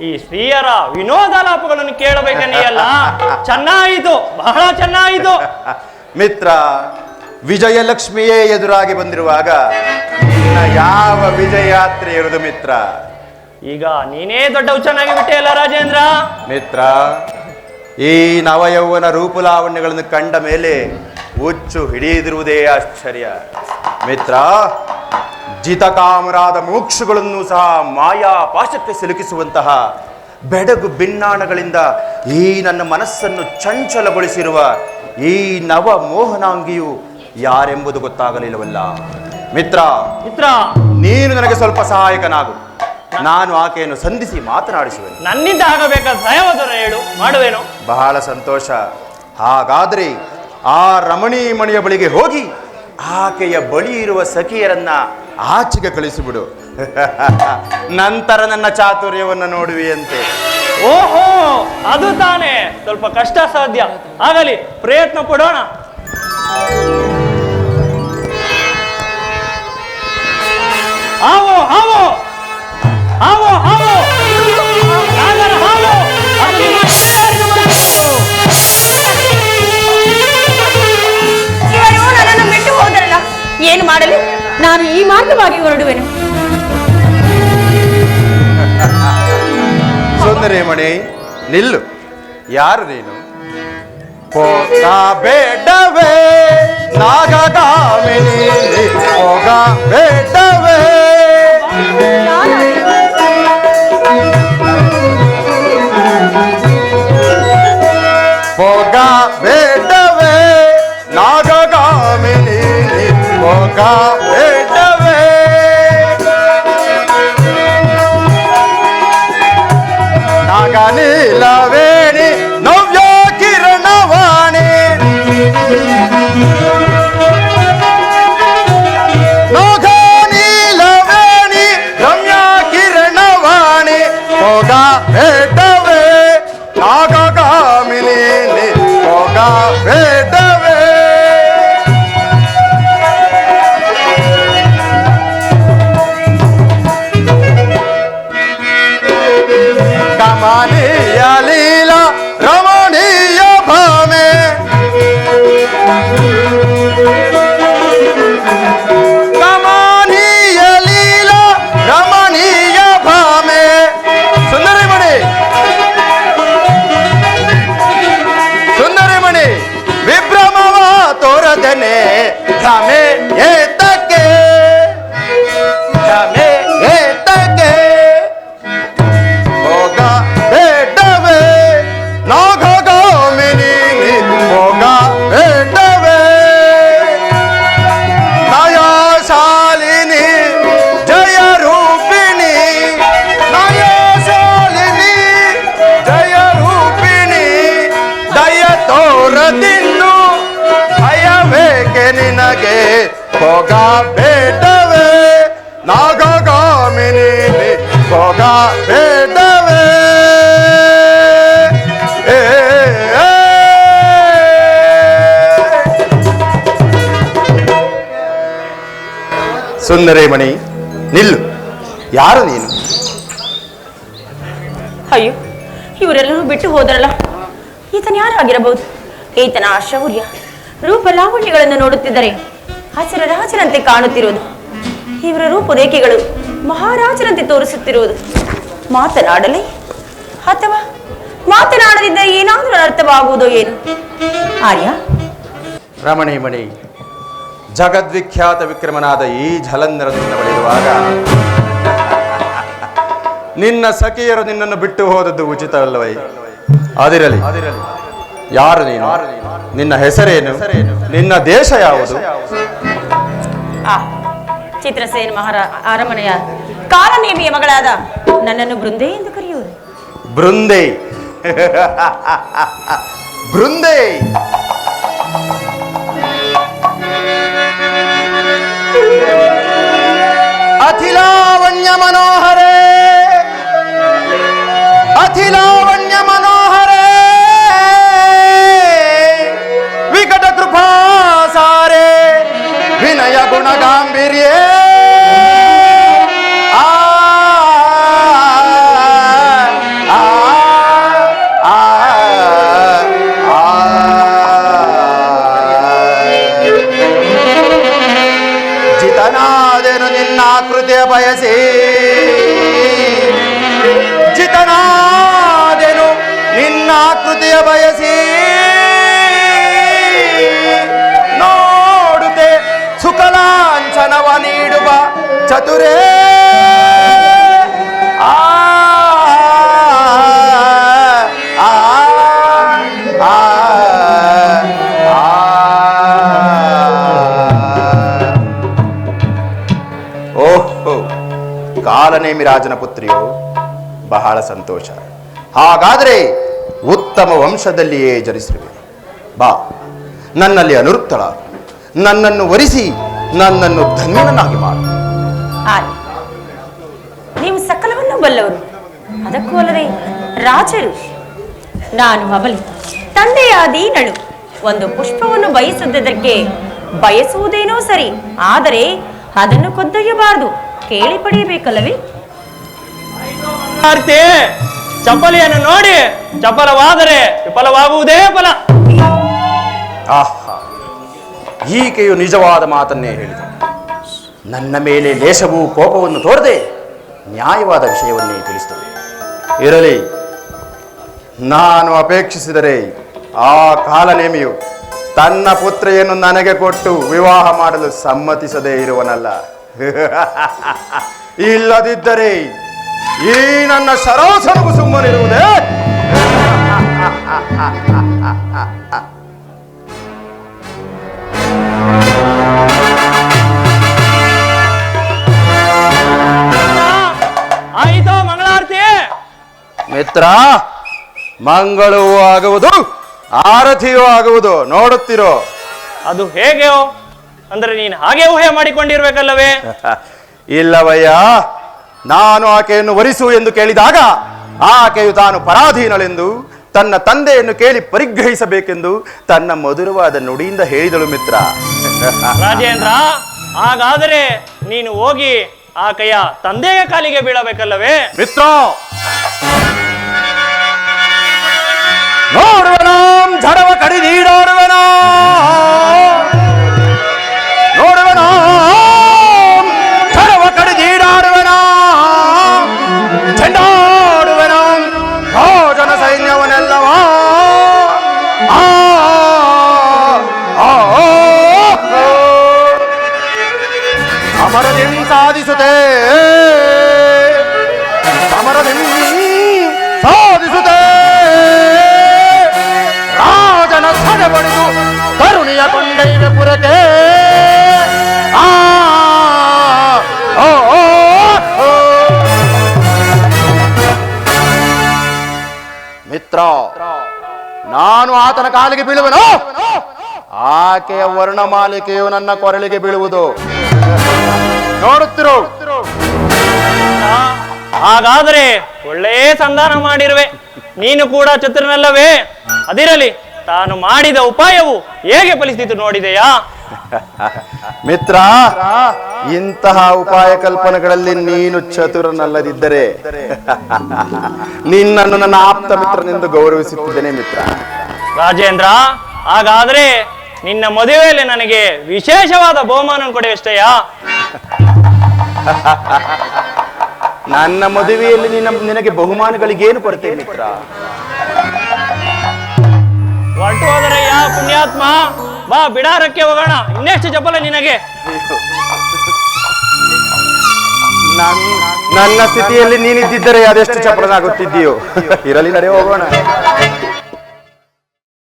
ಈ ಸ್ತ್ರೀಯರ ವಿನೋದಾಲಾಪಗಳನ್ನು ಕೇಳಬೇಕನ್ನೆಯಲ್ಲ. ಚೆನ್ನಾಯಿತು, ಬಹಳ ಚೆನ್ನಾಯಿತು. ಮಿತ್ರ, ವಿಜಯಲಕ್ಷ್ಮಿಯೇ ಎದುರಾಗಿ ಬಂದಿರುವಾಗ ನಿನ್ನ ಯಾವ ವಿಜಯಯಾತ್ರೆ ಇರುವುದು ಮಿತ್ರ? ಈಗ ನೀನೇ ದೊಡ್ಡ ಹುಚ್ಚನಾಗಿ ಬಿಟ್ಟೆಯಲ್ಲ ರಾಜೇಂದ್ರ. ಮಿತ್ರ, ಈ ನವಯೌವನ ರೂಪುಲಾವಣ್ಯಗಳನ್ನು ಕಂಡ ಮೇಲೆ ಹುಚ್ಚು ಹಿಡಿದಿರುವುದೇ ಆಶ್ಚರ್ಯ. ಮಿತ್ರ, ಜಿತಕಾಮರಾದ ಮೋಕ್ಷಗಳನ್ನು ಸಹ ಮಾಯಾ ಪಾಶಕ್ಕೆ ಸಿಲುಕಿಸುವಂತಹ ಬೆಡಗು ಭಿನ್ನಾಣಗಳಿಂದ ಈ ನನ್ನ ಮನಸ್ಸನ್ನು ಚಂಚಲಗೊಳಿಸಿರುವ ಈ ನವ ಮೋಹನಾಂಗಿಯು ಯಾರೆಂಬುದು ಗೊತ್ತಾಗಲಿಲ್ಲವಲ್ಲ. ಮಿತ್ರ ಮಿತ್ರ, ನೀನು ನನಗೆ ಸ್ವಲ್ಪ ಸಹಾಯಕನಾಗು. ನಾನು ಆಕೆಯನ್ನು ಸಂಧಿಸಿ ಮಾತನಾಡಿಸುವೆನು. ನನ್ನಿಂದ ಆಗಬೇಕಾದ ಸಹಾಯವಾದರೆ ಹೇಳು, ಮಾಡುವೇನು. ಬಹಳ ಸಂತೋಷ. ಹಾಗಾದ್ರೆ ಆ ರಮಣೀಮಣಿಯ ಬಳಿಗೆ ಹೋಗಿ ಆಕೆಯ ಬಳಿ ಇರುವ ಸಖಿಯರನ್ನ ಆಚೆಗೆ ಕಳಿಸಿಬಿಡು. ನಂತರ ನನ್ನ ಚಾತುರ್ಯವನ್ನು ನೋಡುವಿಯಂತೆ. ಓಹೋ, ಅದು ತಾನೇ ಸ್ವಲ್ಪ ಕಷ್ಟ ಸಾಧ್ಯ. ಆಗಲಿ, ಪ್ರಯತ್ನ ಪಡೋಣ. ಹಾವು ಹಾವು ಹಾವು ಹಾವು ನಾಗರ ಹಾವು, ಅದು ನಿಮ್ಮ ಕೈಯಾರಿಗೂ ಬರಬೇಕು. ಇವರು ನನ್ನನ್ನು ಬಿಟ್ಟು ಹೋದರಲ್ಲ, ಏನು ಮಾಡಲಿ? ನಾನು ಈ ಮಾರ್ಗವಾಗಿ ಹೊರಡುವೆನು. ಸುಂದರಿಮಣಿ, ನಿಲ್ಲು. ಯಾರು ನೀನು? ಹೋಗಬೇಡವೇ ನಾಗಗಾಮಿನಿ, ಹೋಗಬೇಡವೇ. ಹೋಗಬೇಡವೇ ನಾಗಗಾಮಿನಿ, ಹೋಗಬೇಡವೇ. ನಾಗನೀಲವೇಣಿ ನವ್ಯ ಕಿರಣವಾಣಿ, ನಾಗನೀಲವೇಣಿ ರಮ್ಯ ಕಿರಣವಾಣಿ, ಹೋಗಬೇಡವೇ ನಾಗಗಾಮಿನಿ, ಹೋಗಬೇಡವೇ. ಕಮನೀಯ ಲೀಲಾ ರಮಣೀಯ ಭಾಮೆ, ಕಮನೀಯ ಲೀಲಾ ರಮಣೀಯ ಭಾಮೆ. ಸುಂದರಿಮಣಿ, ಸುಂದರಿಮಣಿ, ವಿಭ್ರಮವ ತೋರದನೆ ಭ್ರಮೆ ಏತಕ್ಕೆ, ಭ್ರಮೆ ಏತಕ್ಕೆ. ಹೋಗಬೇಡವೇ ನಾಗಗಾಮಿನಿ, ಹೋಗಬೇಡವೇ. ನಯಶಾಲಿನಿ ಜಯ ರೂಪಿಣಿ, ನಯಶಾಲಿನಿ ಜಯ ರೂಪಿಣಿ, ದಯ ತೋರದಿನ್ನು ಭಯವೇಕೆ ನಿನಗೆ. ಹೋಗಬೇಡವೇ ನಾಗಗಾಮಿನಿ, ಹೋಗಬೇಡವೇ. ಸುಂದರೇಮಣಿ ನಿಲ್ಲು. ಯಾರು ನೀನು? ಅಯ್ಯೋ, ಇವರೆಲ್ಲರೂ ಬಿಟ್ಟು ಹೋದ್ರಲ್ಲ. ಈತನ ಯಾರಾಗಿರಬಹುದು? ಈತನ ಶೌರ್ಯ ರೂಪ ಲಾವಣ್ಯಗಳನ್ನು ನೋಡುತ್ತಿದ್ದರೆ ಹಸಿರ ರಾಜನಂತೆ ಕಾಣುತ್ತಿರುವುದು. ಇವರ ರೂಪರೇಖೆಗಳು ಮಹಾರಾಜರಂತೆ ತೋರಿಸುತ್ತಿರುವುದು. ಮಾತನಾಡಲಿ ಅಥವಾ ಮಾತನಾಡದಿದ್ದರೆ ಏನಾದರೂ ಅರ್ಥವಾಗುವುದೋ ಏನು? ಆರ್ಯ, ರಮಣೀಮಣಿ, ಜಗದ್ವಿಖ್ಯಾತ ವಿಕ್ರಮನಾದ ಈ ಜಲಂಧರದಿಂದ ಬಳಿರುವಾಗ ನಿನ್ನ ಸಖಿಯರು ನಿನ್ನನ್ನು ಬಿಟ್ಟು ಹೋದದ್ದು ಉಚಿತವಲ್ಲವೇ? ಅದಿರಲಿ, ಯಾರು ನೀನು? ನಿನ್ನ ಹೆಸರೇನು? ನಿನ್ನ ದೇಶ ಯಾವುದು? ಚಿತ್ರಸೇನ ಅರಮನೆಯ ಕಾಲನೇಮಿಯ ಮಗಳಾದ ನನ್ನನ್ನು ಬೃಂದೆ ಎಂದು ಕರೆಯುವುದು. ಬೃಂದೆ ಬೃಂದೆ. ಅಖಿಲಾವಣ್ಯ ಮನೋಹರೇ, ಅಖಿಲಾವಣ್ಯ ಮನೋಹರೇ, ವಿಕಟ ಕೃಪಾ ಸಾರೇ, ವಿನಯ ಗುಣ ಗಾಂಭೀರ್ಯೇ, ಜಿತನಾದೆನು ನಿನ್ನ ಆಕೃತಿಯ ಬಯಸಿ, ಜಿತನಾದೆನು ನಿನ್ನ ಆಕೃತಿಯ ಬಯಸಿ, ನೋಡುತ್ತೆ ಸುಖಲಾಂಛನವ ನೀಡುವ ಚತುರೇ. ಆ ಆ ಆ ಓಹೋ, ಕಾಲನೇಮಿ ರಾಜನ ಪುತ್ರಿಯೋ, ಬಹಳ ಸಂತೋಷ. ಹಾಗಾದರೆ ಉತ್ತಮ ವಂಶದಲ್ಲಿಯೇ ಜನಿಸಿರುವೆ. ಬಾ, ನನ್ನಲ್ಲಿ ಅನುರುತ್ತಳ, ನನ್ನನ್ನು ವರಿಸಿ ನನ್ನನ್ನು ಧನ್ಯನನ್ನಾಗಿ ಮಾಡು. ನೀವು ಸಕಲವನ್ನು ಬಲ್ಲವರು, ಅದಕ್ಕೂ ಅಲ್ಲದೆ ರಾಜರು. ನಾನು ಅಬಲಿ, ತಂದೆಯ ದೀನಳು. ಒಂದು ಪುಷ್ಪವನ್ನು ಬಯಸುವುದಕ್ಕೆ ಬಯಸುವುದೇನೋ ಸರಿ, ಆದರೆ ಅದನ್ನು ಕೊದ್ದೊಯ್ಯಬಾರದು, ಕೇಳಿ ಪಡೆಯಬೇಕಲ್ಲವೇ? ಚಪಲಿಯನ್ನು ನೋಡಿ ಚಪಲವಾದರೆ ವಿಫಲವಾಗುವುದೇ ಫಲ. ಆಹಾ, ಈಕೆಯು ನಿಜವಾದ ಮಾತನ್ನೇ ಹೇಳಿದಳು. ನನ್ನ ಮೇಲೆ ಲೇಷವೂ ಕೋಪವನ್ನು ತೋರದೆ ನ್ಯಾಯವಾದ ವಿಷಯವನ್ನೇ ತಿಳಿಸಿದಳು. ಇರಲಿ, ನಾನು ಅಪೇಕ್ಷಿಸಿದರೆ ಆ ಕಾಲನೇಮಿಯು ತನ್ನ ಪುತ್ರಿಯನ್ನು ನನಗೆ ಕೊಟ್ಟು ವಿವಾಹ ಮಾಡಲು ಸಮ್ಮತಿಸದೇ ಇರುವನಲ್ಲ. ಇಲ್ಲದಿದ್ದರೆ ಈ ನನ್ನ ಸರೋಸನವು ಸುಮ್ಮನಿರುವುದೇ? ಆಯಿತೋ ಮಂಗಳಾರತಿ? ಮಿತ್ರ, ಮಂಗಳವೂ ಆಗುವುದು, ಆರತಿಯೂ ಆಗುವುದು. ನೋಡುತ್ತಿರೋ. ಅದು ಹೇಗೆಯೋ? ಅಂದ್ರೆ ನೀನು ಹಾಗೆ ಊಹೆ ಮಾಡಿಕೊಂಡಿರ್ಬೇಕಲ್ಲವೇ? ಇಲ್ಲವಯ್ಯ, ನಾನು ಆಕೆಯನ್ನು ವರಿಸು ಎಂದು ಕೇಳಿದಾಗ ಆಕೆಯು ತಾನು ಪರಾಧೀನಳೆಂದು ತನ್ನ ತಂದೆಯನ್ನು ಕೇಳಿ ಪರಿಗ್ರಹಿಸಬೇಕೆಂದು ತನ್ನ ಮಧುರವಾದ ನುಡಿಯಿಂದ ಹೇಳಿದಳು ಮಿತ್ರ. ರಾಜೇಂದ್ರ, ಹಾಗಾದರೆ ನೀನು ಹೋಗಿ ಆಕೆಯ ತಂದೆಯ ಕಾಲಿಗೆ ಬೀಳಬೇಕಲ್ಲವೇ? ಮಿತ್ರ, ನೋಡುವನೋ ಝಡವ ಕಡಿದೀಡಾಡುವನೋ, ನೋಡುವನೋ ಝಡವ ಕಡಿದೀಡಾಡುವನೋ, ಚೆಂಡಾಡುವನೋ ಭೋಜನ ಸೈನ್ಯವನ್ನೆಲ್ಲವ ಅಮರದಿಂ ಸಾಧಿಸುತ್ತೆ, ಅಮರದಿಂ ಸಾಧಿಸುತ್ತೆ, ರಾಜನ ಸಡೆ ಬಡಿದು ಕರುಣಿಯ ಕೊಂಡೈವೆ ಪುರಕ್ಕೆ. ಮಿತ್ರ, ನಾನು ಆತನ ಕಾಲಿಗೆ ಬೀಳುವನು, ಆಕೆಯ ವರ್ಣಮಾಲಿಕೆಯು ನನ್ನ ಕೊರಳಿಗೆ ಬೀಳುವುದು. ನೋಡುತ್ತಿರು. ಹಾಗಾದರೆ ಒಳ್ಳೆಯ ಸಂಧಾನ ಮಾಡಿರುವೆ. ನೀನು ಕೂಡ ಚತುರನಲ್ಲವೇ? ಅದಿರಲಿ, ತಾನು ಮಾಡಿದ ಉಪಾಯವು ಹೇಗೆ ಫಲಿಸಿತು ನೋಡಿದೆಯಾ? ಮಿತ್ರ, ಇಂತಹ ಉಪಾಯ ಕಲ್ಪನೆಗಳಲ್ಲಿ ನೀನು ಚತುರನಲ್ಲದಿದ್ದರೆ ನಿನ್ನನ್ನು ನನ್ನ ಆಪ್ತ ಮಿತ್ರನೆಂದು ಗೌರವಿಸುತ್ತಿದ್ದೇನೆ ಮಿತ್ರ. ರಾಜೇಂದ್ರ, ಹಾಗಾದ್ರೆ ನಿನ್ನ ಮದುವೆಯಲ್ಲಿ ನನಗೆ ವಿಶೇಷವಾದ ಬಹುಮಾನ ಕೊಡುವಷ್ಟೇಯಾ? ನನ್ನ ಮದುವೆಯಲ್ಲಿ ನಿನಗೆ ಬಹುಮಾನಗಳಿಗೇನು ಕೊರತೆ ಮಿತ್ರ? ಹೊರಟು ಹೋದರಯ್ಯ ಪುಣ್ಯಾತ್ಮ. ಬಾ ಬಿಡಾರಕ್ಕೆ ಹೋಗೋಣ. ಇನ್ನೆಷ್ಟು ಚಪಲ ನಿನಗೆ? ನನ್ನ ಸ್ಥಿತಿಯಲ್ಲಿ ನೀನಿದ್ದಿದ್ದರೆ ಅದೆಷ್ಟು ಚಪಲನಾಗುತ್ತಿದ್ದೀಯೋ. ಇರಲಿ, ನಡೆ ಹೋಗೋಣ.